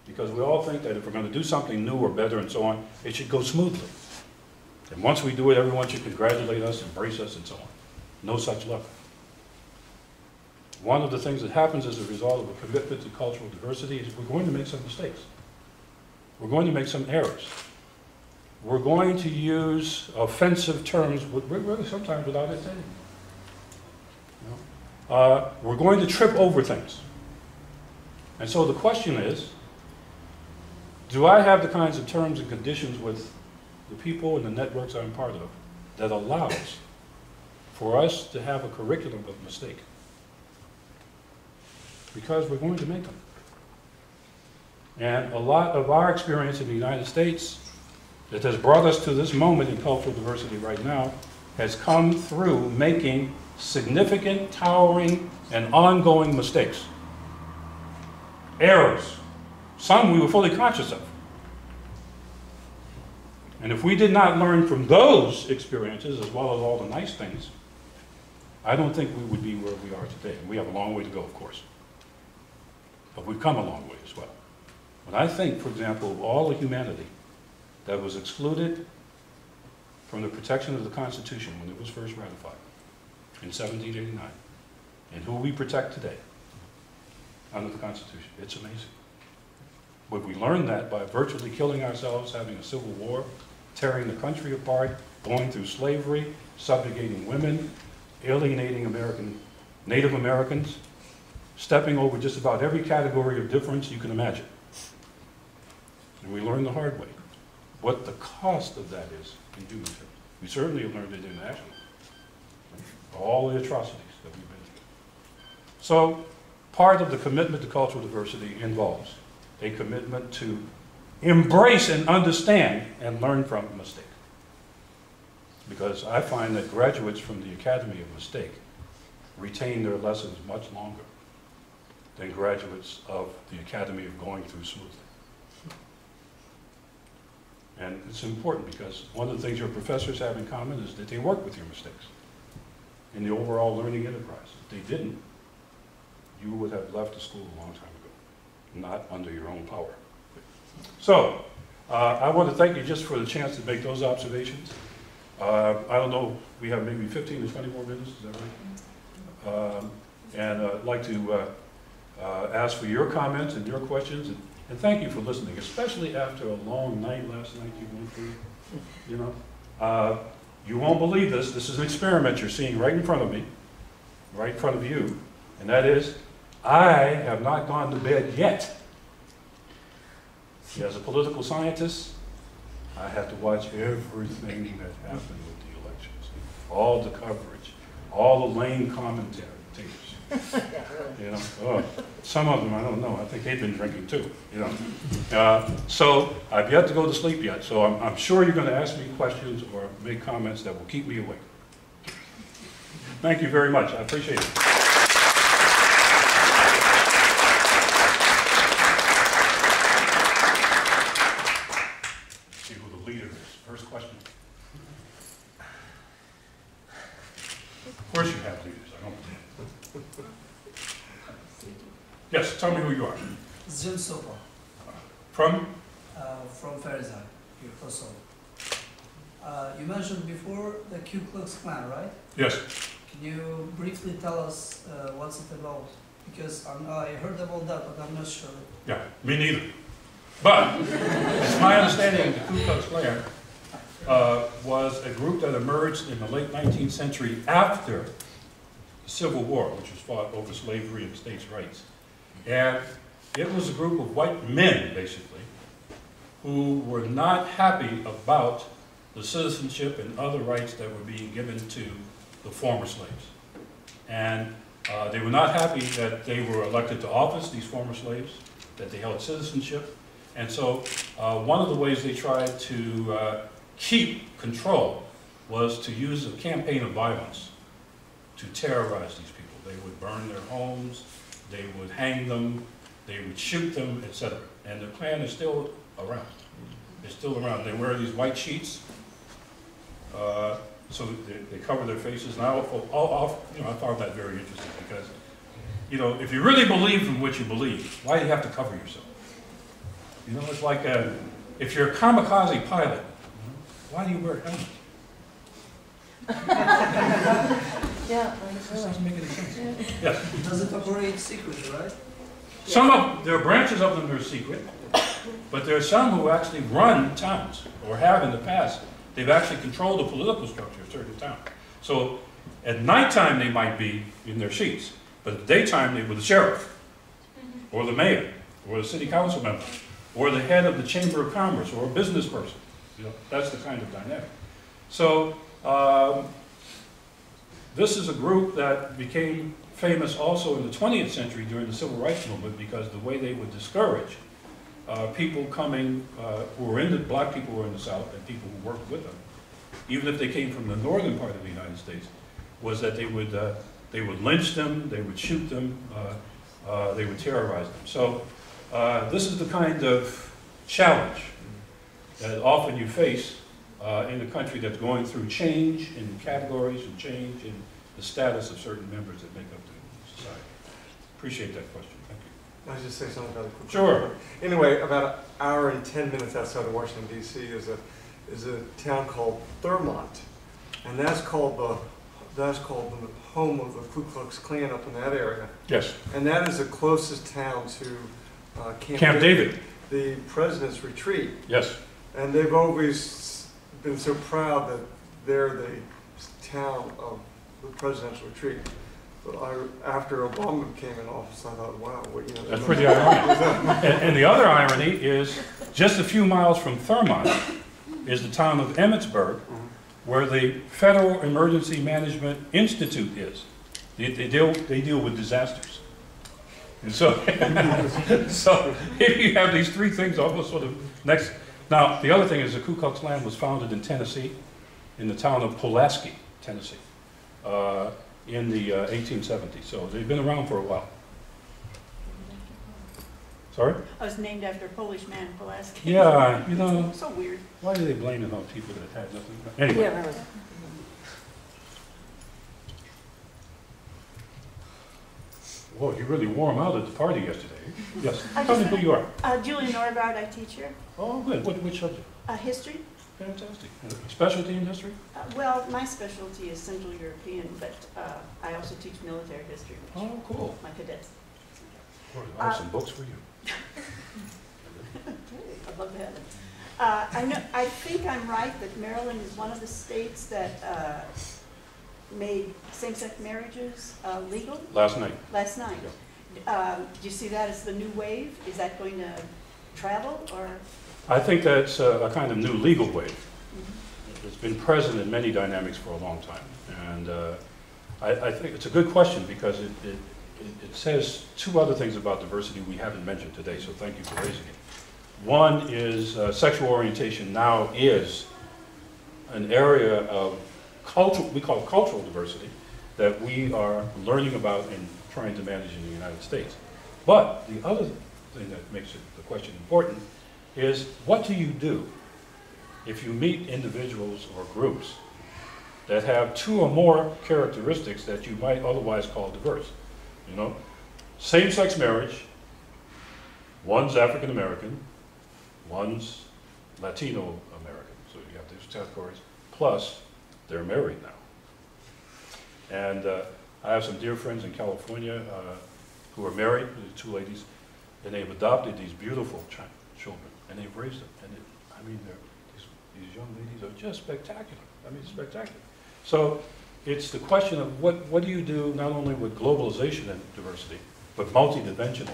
Because we all think that if we're going to do something new or better and so on, it should go smoothly. And once we do it, everyone should congratulate us, embrace us, and so on. No such luck. One of the things that happens as a result of a commitment to cultural diversity is we're going to make some mistakes. We're going to make some errors. We're going to use offensive terms, really sometimes without intending. You know? We're going to trip over things. And so the question is, do I have the kinds of terms and conditions with the people and the networks I'm part of that allows for us to have a curriculum of mistake? Because we're going to make them. And a lot of our experience in the United States that has brought us to this moment in cultural diversity right now has come through making significant, towering, and ongoing mistakes. Errors. Some we were fully conscious of. And if we did not learn from those experiences, as well as all the nice things, I don't think we would be where we are today. And we have a long way to go, of course. But we've come a long way as well. When I think, for example, of all the humanity that was excluded from the protection of the Constitution when it was first ratified in 1789, and who we protect today under the Constitution, it's amazing. But we learned that by virtually killing ourselves, having a civil war, tearing the country apart, going through slavery, subjugating women, alienating Native Americans, stepping over just about every category of difference you can imagine. And we learned the hard way what the cost of that is in human terms. We certainly have learned it internationally. All the atrocities that we've been through. So part of the commitment to cultural diversity involves a commitment to embrace and understand and learn from a mistake. Because I find that graduates from the Academy of Mistake retain their lessons much longer than graduates of the Academy of Going Through Smoothly. And it's important because one of the things your professors have in common is that they work with your mistakes in the overall learning enterprise. If they didn't, you would have left the school a long time ago, not under your own power. So, I want to thank you just for the chance to make those observations. I don't know, we have maybe 15 to 20 more minutes, is that right? And I'd like to ask for your comments and your questions, and thank you for listening, especially after a long night last night you went through. You know, you won't believe this. This is an experiment you're seeing right in front of me, right in front of you, and that is, I have not gone to bed yet. As a political scientist, I have to watch everything that happened with the elections, all the coverage, all the lame commentators. You know, some of them I don't know. I think they've been drinking too. You know, so I've yet to go to sleep yet. So I'm sure you're going to ask me questions or make comments that will keep me awake. Thank you very much. I appreciate it. See who the leader is. First question. Of course you have leaders. I don't. Yes, tell me who you are. Jim Sopa. From? From Ferizan, here, Kosovo. You mentioned before the Ku Klux Klan, right? Yes. Can you briefly tell us what's it about? Because I heard about that, but I'm not sure. Yeah, me neither. But it's my understanding the Ku Klux Klan was a group that emerged in the late 19th century after the Civil War, which was fought over slavery and states' rights. And it was a group of white men, basically, who were not happy about the citizenship and other rights that were being given to the former slaves. And they were not happy that they were elected to office, these former slaves, that they held citizenship. And so one of the ways they tried to keep control was to use a campaign of violence to terrorize these people. They would burn their homes, they would hang them, they would shoot them, etc. And the Klan is still around. They're still around. They wear these white sheets, so they cover their faces. And I found that very interesting because, if you really believe in what you believe, why do you have to cover yourself? It's like if you're a kamikaze pilot, why do you wear a helmet? Yeah, This doesn't make any sense. Yeah. Yes. Does it operate secretly, right? There are branches of them that are secret, but there are some who actually run towns, or have in the past. They've actually controlled the political structure of certain towns. So at nighttime they might be in their sheets, but at the daytime they were the sheriff, or the mayor, or the city council member, or the head of the Chamber of Commerce, or a business person. That's the kind of dynamic. So this is a group that became famous also in the 20th century during the Civil Rights Movement because the way they would discourage people coming who were black people who were in the South and people who worked with them, even if they came from the northern part of the United States, was that they would lynch them, they would shoot them, they would terrorize them. So this is the kind of challenge that often you face in a country that's going through change in categories and change in the status of certain members that make up the society. Appreciate that question. Thank you. Can I just say something about it quickly? Sure. Anyway, about an hour and 10 minutes outside of Washington, D.C. is a town called Thurmont, and that's called the home of the Ku Klux Klan up in that area. Yes. And that is the closest town to Camp David, the president's retreat. yes. And they've always been so proud that they're the town of the president's retreat. But after Obama came in office, I thought, wow, That's pretty ironic. And the other irony is, just a few miles from Thurmont is the town of Emmitsburg, where the Federal Emergency Management Institute is. They deal with disasters. And so, so if you have these three things almost sort of next. Now, the other thing is the Ku Klux Klan was founded in Tennessee, in the town of Pulaski, Tennessee, in the 1870s. So they've been around for a while. Sorry? I was named after a Polish man, Pulaski. Yeah, So weird. why do they blame it on people that had nothing? Anyway. Yeah, really. Whoa, you really wore them out at the party yesterday. Yes. I Tell me just- who you are. Julie Norgard, I teach here. Oh, good. Which subject? History. Fantastic. Specialty in history? Well, my specialty is Central European, but I also teach military history, which Oh, cool. my cadets. I have some books for you. I'd love to have it. I think I'm right that Maryland is one of the states that made same-sex marriages legal Last night. last night. Do you see that as the new wave? Is that going to travel, or? I think that's a kind of new legal wave. It's been present in many dynamics for a long time. And I think it's a good question because it says two other things about diversity we haven't mentioned today, so thank you for raising it. One is sexual orientation now is an area of cultural, we call it cultural diversity, that we are learning about and trying to manage in the United States. But the other thing that makes the question important is, what do you do if you meet individuals or groups that have two or more characteristics that you might otherwise call diverse? Same-sex marriage, one's African American, one's Latino American, so you have these categories, plus they're married now. And I have some dear friends in California who are married, two ladies, and they've adopted these beautiful children, and they've raised them. And these young ladies are just spectacular. I mean, spectacular. So it's the question of what do you do not only with globalization and diversity, but multidimensional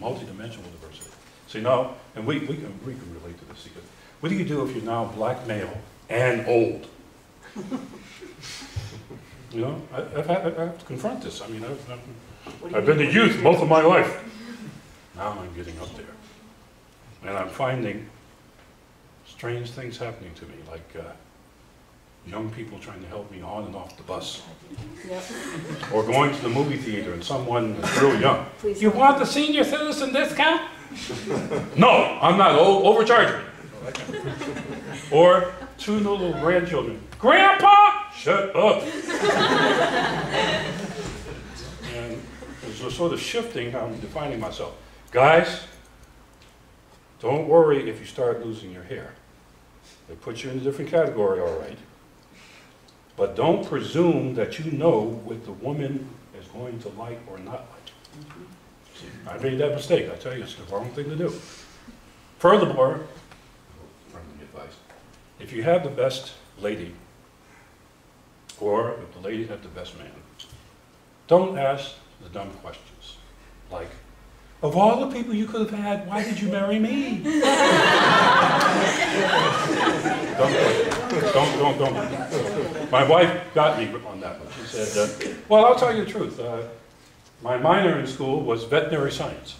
diversity. See, now, and we can relate to this. Because what do you do if you're now black male and old? You know, I have to confront this. I mean, I've been a youth most of my life. Now I'm getting up there. And I'm finding strange things happening to me, like young people trying to help me on and off the bus. Yep. Or going to the movie theater and someone is real young. Please You don't. want the senior citizen discount? No, I'm not. Overcharge me. Or two little grandchildren. Grandpa, shut up. And there's a sort of shifting how I'm defining myself. Guys, don't worry if you start losing your hair. They put you in a different category, all right. But don't presume that you know what the woman is going to like or not like. See, I made that mistake. I tell you, it's the wrong thing to do. Furthermore, friendly advice, if you have the best lady, or if the lady has the best man, don't ask the dumb questions. Like, of all the people you could have had, why did you marry me? Don't. My wife got me on that one. She said, well, I'll tell you the truth. My minor in school was veterinary science.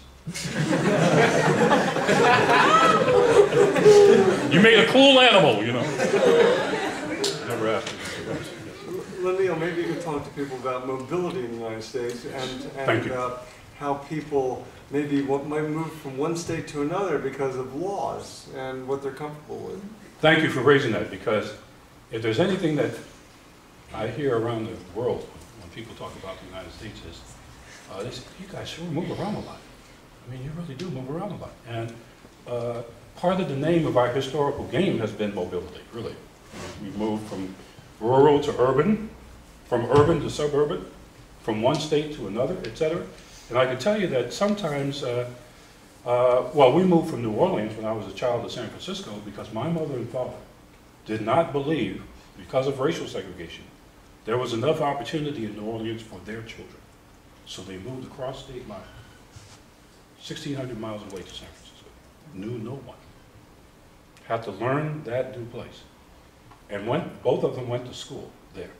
You made a cool animal, you know. Never asked me. Lenneal, maybe you could talk to people about mobility in the United States and about how people maybe might move from one state to another because of laws and what they're comfortable with. Thank you for raising that, because if there's anything that I hear around the world when people talk about the United States is, they say, you guys sure move around a lot. I mean, you really do move around a lot. And part of the name of our historical game has been mobility, really. We moved from rural to urban, from urban to suburban, from one state to another, etc. And I can tell you that sometimes, well, we moved from New Orleans when I was a child to San Francisco because my mother and father did not believe, because of racial segregation, there was enough opportunity in New Orleans for their children. So they moved across state line, 1,600 miles away to San Francisco. Knew no one. Had to learn that new place. And both of them went to school there.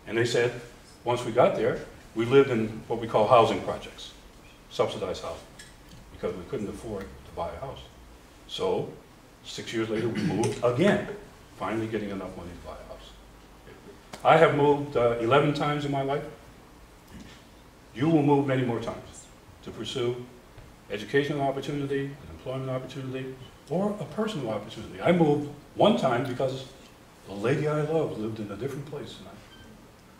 And they said, once we got there, we lived in what we call housing projects, subsidized housing, because we couldn't afford to buy a house. So 6 years later, we moved again, finally getting enough money to buy a house. I have moved 11 times in my life. You will move many more times to pursue educational opportunity, an employment opportunity, or a personal opportunity. I moved one time because the lady I loved lived in a different place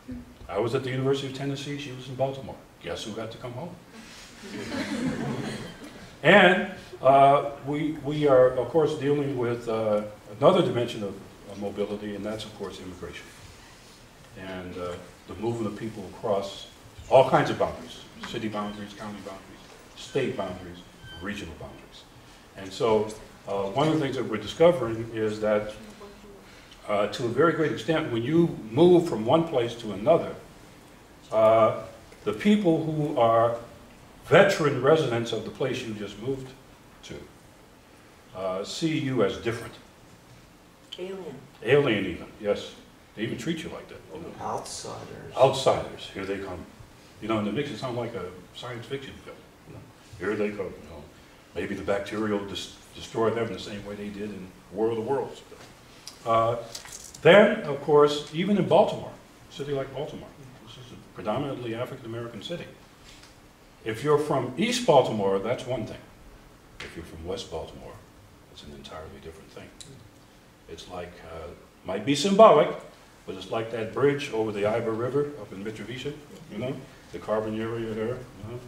than I was at the University of Tennessee, she was in Baltimore. Guess who got to come home? And we are, of course, dealing with another dimension of mobility, and that's, of course, immigration. And the movement of people across all kinds of boundaries, city boundaries, county boundaries, state boundaries, regional boundaries. And so one of the things that we're discovering is that to a very great extent, when you move from one place to another, the people who are veteran residents of the place you just moved to see you as different. Alien. Alien even, yes. They even treat you like that. You know? Outsiders. Outsiders, here they come. You know, and it makes it sound like a science fiction film. You know? Here they come. You know? Maybe the bacteria will destroy them the same way they did in War of the Worlds. Then, of course, even in Baltimore, a city like Baltimore, this is a predominantly African-American city. If you're from East Baltimore, that's one thing. If you're from West Baltimore, it's an entirely different thing. It's like, might be symbolic, but it's like that bridge over the Iber River up in Mitrovica, you know, the carbon area there, you know,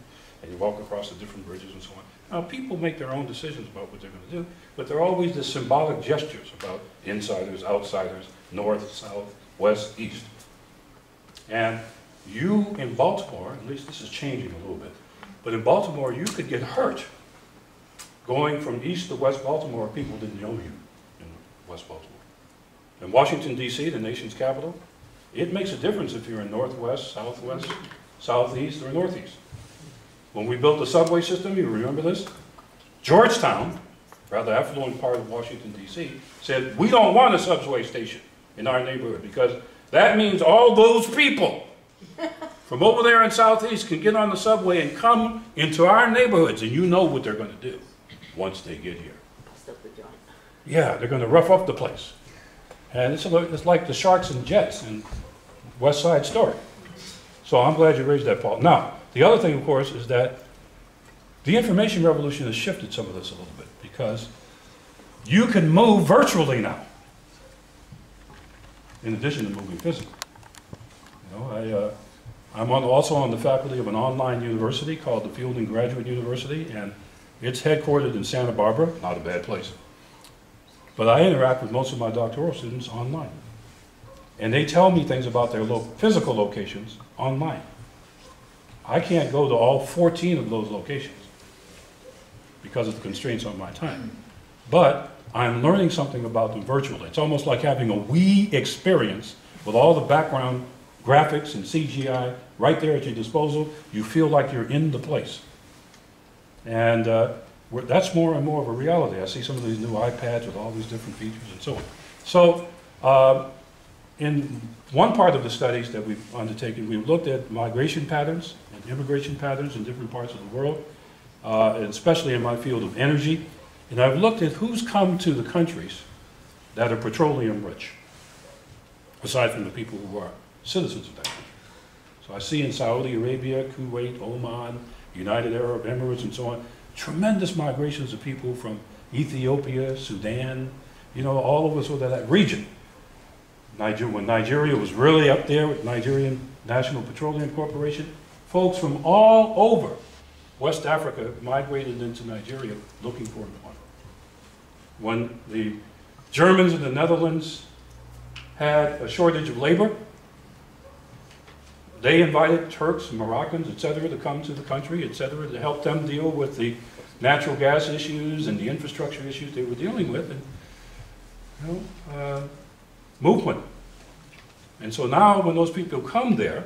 and you walk across the different bridges and so on. Now, people make their own decisions about what they're going to do, but there are always the symbolic gestures about insiders, outsiders, north, south, west, east. And you in Baltimore, at least this is changing a little bit, but in Baltimore you could get hurt going from east to West Baltimore. People didn't know you in West Baltimore. In Washington, D.C., the nation's capital, it makes a difference if you're in northwest, southwest, southeast, or northeast. When we built the subway system, you remember this? Georgetown, rather affluent part of Washington, D.C., said, we don't want a subway station in our neighborhood because that means all those people from over there in Southeast can get on the subway and come into our neighborhoods, and you know what they're going to do once they get here. Yeah, they're going to rough up the place. And it's like the Sharks and Jets in West Side Story. So I'm glad you raised that, Paul. Now, the other thing, of course, is that the information revolution has shifted some of this a little bit because you can move virtually now, in addition to moving physically. You know, I'm also on the faculty of an online university called the Fielding Graduate University, and it's headquartered in Santa Barbara, not a bad place. But I interact with most of my doctoral students online. And they tell me things about their physical locations online. I can't go to all 14 of those locations because of the constraints on my time. But I'm learning something about them virtually. It's almost like having a Wii experience with all the background graphics and CGI right there at your disposal. You feel like you're in the place. And that's more and more of a reality. I see some of these new iPads with all these different features and so on. So in one part of the studies that we've undertaken, we've looked at migration patterns and immigration patterns in different parts of the world, and especially in my field of energy. And I've looked at who's come to the countries that are petroleum rich, aside from the people who are citizens of that country. So I see in Saudi Arabia, Kuwait, Oman, United Arab Emirates, and so on, tremendous migrations of people from Ethiopia, Sudan, you know, all over sort of that region. When Nigeria was really up there with Nigerian National Petroleum Corporation, folks from all over West Africa migrated into Nigeria looking for employment. When the Germans in the Netherlands had a shortage of labor, they invited Turks, Moroccans, etc., to come to the country, etc., to help them deal with the natural gas issues and the infrastructure issues they were dealing with, and you know, movement. And so now when those people come there,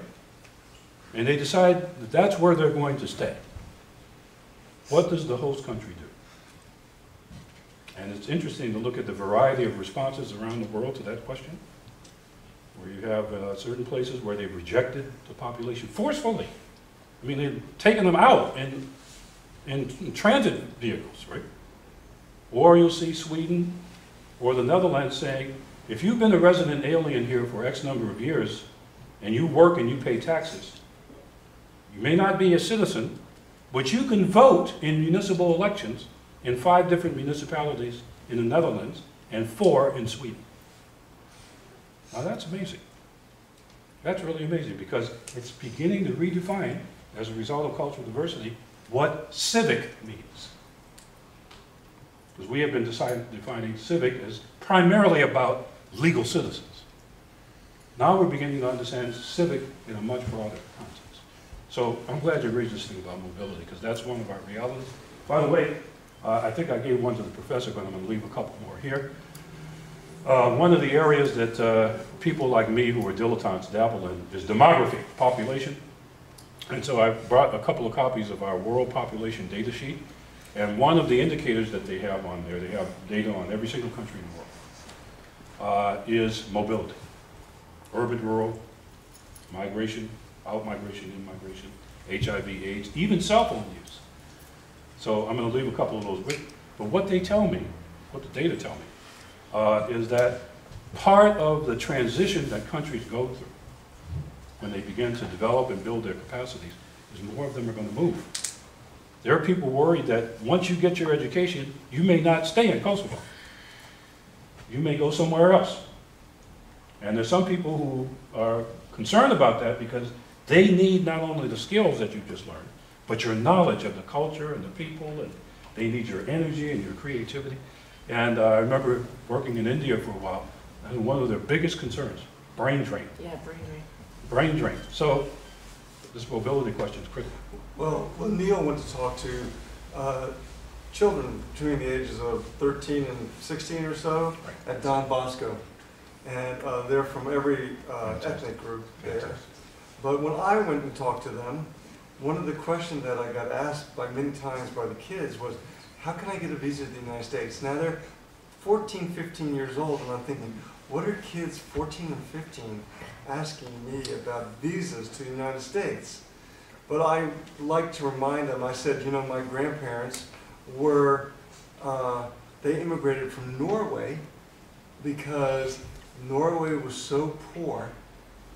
and they decide that that's where they're going to stay, what does the host country do? And it's interesting to look at the variety of responses around the world to that question, where you have certain places where they've rejected the population forcefully. I mean, they've taken them out in transit vehicles, right? Or you'll see Sweden or the Netherlands saying, if you've been a resident alien here for X number of years, and you work and you pay taxes, you may not be a citizen, but you can vote in municipal elections in 5 different municipalities in the Netherlands and 4 in Sweden. Now that's amazing. That's really amazing because it's beginning to redefine, as a result of cultural diversity, what civic means. Because we have been defining civic as primarily about legal citizens. Now we're beginning to understand civic in a much broader context. So I'm glad you raised this thing about mobility because that's one of our realities. By the way, I think I gave one to the professor, but I'm going to leave a couple more here. One of the areas that people like me who are dilettantes dabble in is demography, population. And so I brought a couple of copies of our world population data sheet. And one of the indicators that they have on there, they have data on every single country in the world, is mobility. Urban, rural, migration, out-migration, in-migration, HIV, AIDS, even cell phone use. So I'm going to leave a couple of those with you. But what they tell me, what the data tell me, is that part of the transition that countries go through when they begin to develop and build their capacities is more of them are going to move. There are people worried that once you get your education, you may not stay in Kosovo. You may go somewhere else. And there's some people who are concerned about that because they need not only the skills that you just learned, but your knowledge of the culture and the people, and they need your energy and your creativity. And I remember working in India for a while, and one of their biggest concerns, brain drain. Yeah, brain drain. Brain drain. So this mobility question is critical. Well, Lenneal went to talk to children between the ages of 13 and 16 or so at Don Bosco. And they're from every ethnic group there. But when I went and talked to them, one of the questions that I got asked by many times by the kids was, how can I get a visa to the United States? Now they're 14, 15 years old, and I'm thinking, what are kids 14 and 15 asking me about visas to the United States? But I like to remind them, I said, you know, my grandparents were, they immigrated from Norway because Norway was so poor.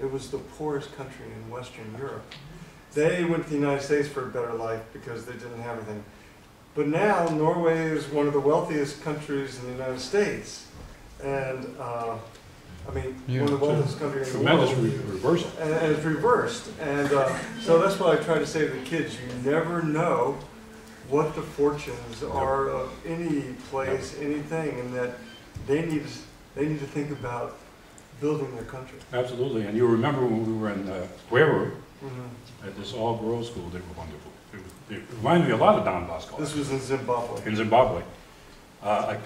It was the poorest country in Western Europe. They went to the United States for a better life because they didn't have anything. But now Norway is one of the wealthiest countries in the United States. And I mean, one of the wealthiest countries in the world. Tremendous reversal. And it's reversed. And so that's what I try to say to the kids. You never know what the fortunes are of any place, anything, and that they need to think about building their country. Absolutely. And you remember when we were in Guerrero, at this all-girls school, they were wonderful. It reminded me a lot of Don Bosco. This was in Zimbabwe. In Zimbabwe. I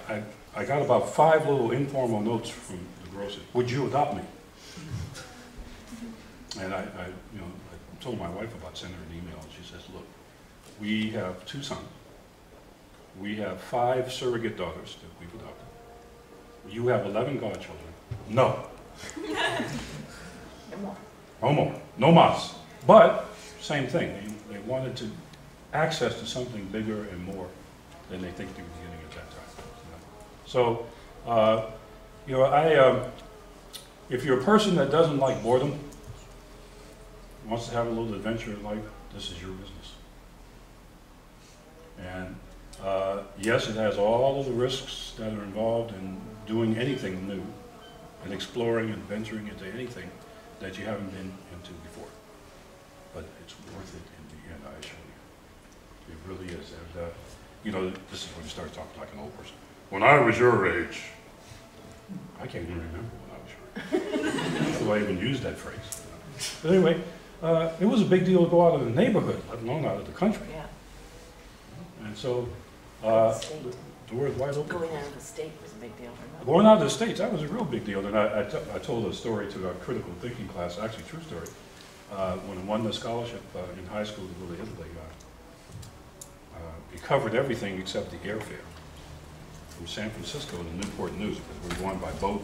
got about 5 little informal notes from the girls. Would you adopt me? And I told my wife about sending her an email, and she says, look, we have 2 sons. We have 5 surrogate daughters that we've adopted. You have 11 godchildren. No. No more. No mas. But, same thing. They wanted to access to something bigger and more than they think they were getting at that time. So, if you're a person that doesn't like boredom, wants to have a little adventure in life, this is your business. And yes, it has all of the risks that are involved in doing anything new and exploring and venturing into anything that you haven't been into before. But it's worth it in the end, I assure you. It really is. And, this is when you start talking like an old person. When I was your age, I can't even remember when I was your age. So I even used that phrase. But anyway, it was a big deal to go out of the neighborhood, let alone out of the country. Yeah. And so, the door is wide open. Going out of the state was a big deal for them. Going out of the States, that was a real big deal. And I told a story to our critical thinking class, actually true story. When I won the scholarship in high school to go to Italy, it covered everything except the airfare from San Francisco to Newport News, because we were going by boat.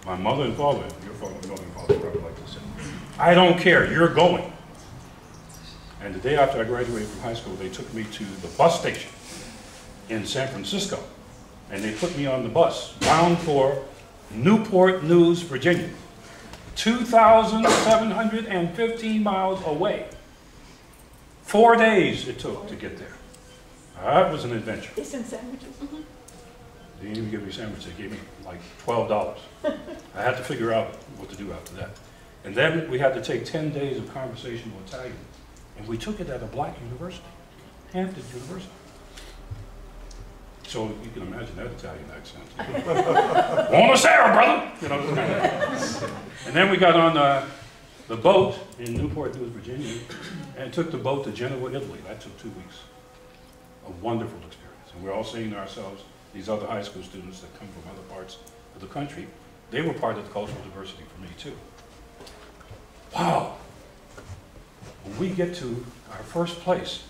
My mother and father, your father and father probably like to say, I don't care, you're going. And the day after I graduated from high school, they took me to the bus station in San Francisco, and they put me on the bus bound for Newport News, Virginia, 2,715 miles away. 4 days it took to get there. That was an adventure. They sent sandwiches. They didn't even give me sandwiches, they gave me like $12. I had to figure out what to do after that. And then we had to take 10 days of conversational Italian, and we took it at a black university, Hampton University. So you can imagine that Italian accent. Buonasera, brother! And then we got on the boat in Newport News, Virginia, and took the boat to Genoa, Italy. That took 2 weeks. A wonderful experience. And we're all saying to ourselves, these other high school students that come from other parts of the country, they were part of the cultural diversity for me too. Wow! When we get to our first place,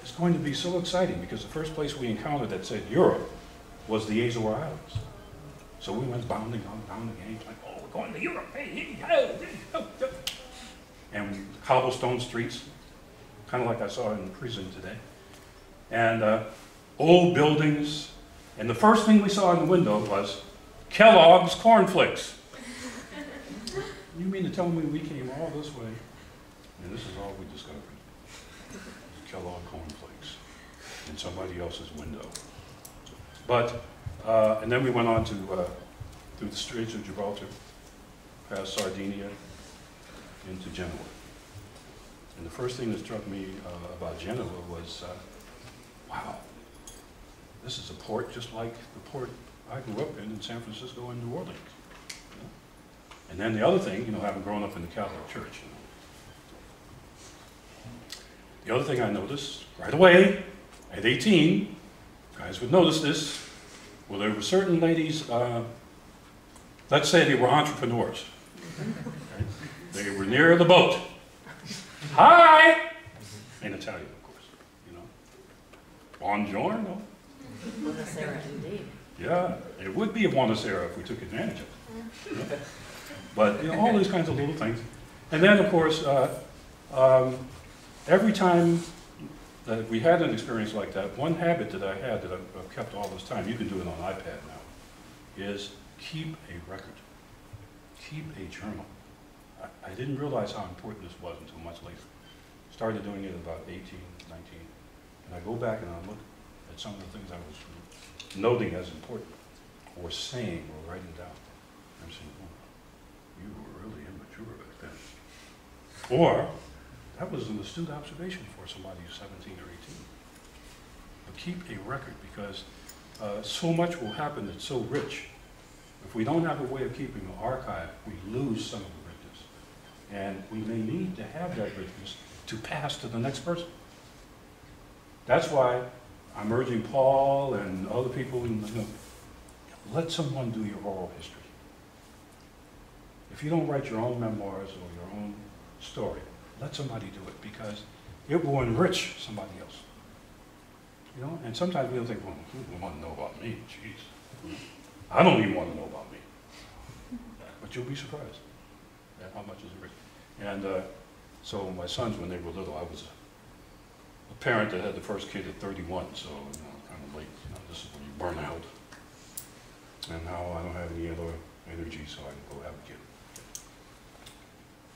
it's going to be so exciting because the first place we encountered that said Europe was the Azore Islands. So we went bounding down the gauge like, oh, we're going to Europe, hey, oh. And cobblestone streets, kind of like I saw in the prison today. And old buildings. And the first thing we saw in the window was Kellogg's cornflakes. You mean to tell me we came all this way, and this is all we discovered? Kellogg cornflakes in somebody else's window. But, and then we went on to, through the Straits of Gibraltar, past Sardinia, into Genoa. And the first thing that struck me about Genoa was, wow, this is a port just like the port I grew up in San Francisco and New Orleans. And then the other thing, having grown up in the Catholic Church, the other thing I noticed right away, at 18, guys would notice this, well, there were certain ladies, let's say they were entrepreneurs. Okay? They were near the boat. Hi! In Italian, of course, Buongiorno. Buenos Aires, indeed. Yeah, it would be a bonus era if we took advantage of it. But, you know, all these kinds of little things. And then, of course, every time that we had an experience like that, one habit that I had that I've kept all this time, you can do it on iPad now, is keep a record. Keep a journal. I didn't realize how important this was until much later. Started doing it about 18, 19. And I go back and I look at some of the things I was noting as important, or saying, or writing down. I'm saying, oh, you were really immature back then. Or, that was an astute observation for somebody who's 17 or 18. But keep a record, because so much will happen that's so rich. If we don't have a way of keeping an archive, we lose some of the richness. And we may need to have that richness to pass to the next person. That's why I'm urging Paul and other people, let someone do your oral history. If you don't write your own memoirs or your own story, let somebody do it, because it will enrich somebody else. You know, and sometimes we don't think, well, who want to know about me? Jeez. I don't even want to know about me. But you'll be surprised at how much is enriched. And so my sons, when they were little, I was a parent that had the first kid at 31, so kind of late. This is when you burn out. And now I don't have any other energy, so I can go have a kid.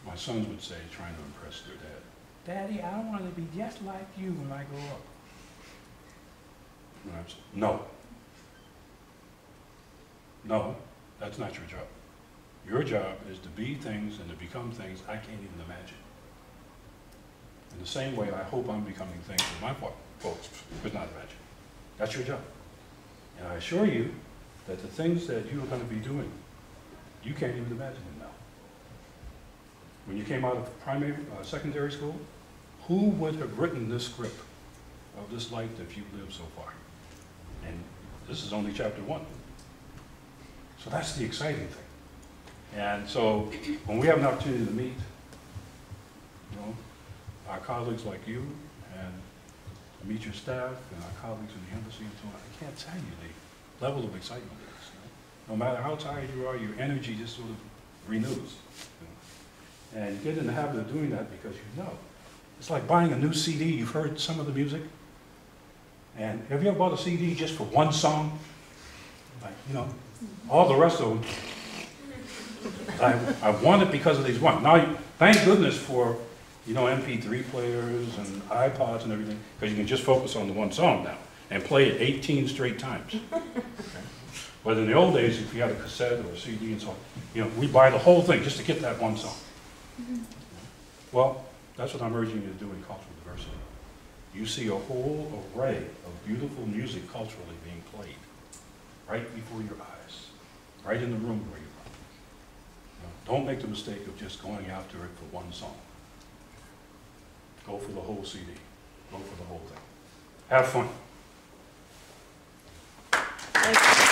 My sons would say, trying to impress their dad, "Daddy, I want to be just like you when I grow up." And I said, no. No, that's not your job. Your job is to be things and to become things I can't even imagine. In the same way, I hope I'm becoming things that my folks could not imagine. That's your job. And I assure you that the things that you're going to be doing, you can't even imagine them now. When you came out of secondary school, who would have written this script of this life that you've lived so far? And this is only chapter 1. So that's the exciting thing. And so when we have an opportunity to meet, our colleagues like you, and meet your staff and our colleagues in the embassy and so on, I can't tell you the level of excitement it is. No matter how tired you are, your energy just sort of renews. And you get in the habit of doing that because you know. It's like buying a new CD. You've heard some of the music. And have you ever bought a CD just for one song? Like, all the rest of them, I want it because of these one. Now, thank goodness for, MP3 players and iPods and everything, because you can just focus on the one song now and play it 18 straight times. Okay? But in the old days, if you had a cassette or a CD and so on, we buy the whole thing just to get that one song. Well, that's what I'm urging you to do in cultural diversity. You see a whole array of beautiful music culturally being played right before your eyes, right in the room where you are. Don't make the mistake of just going after it for one song. Go for the whole CD. Go for the whole thing. Have fun. Thank you.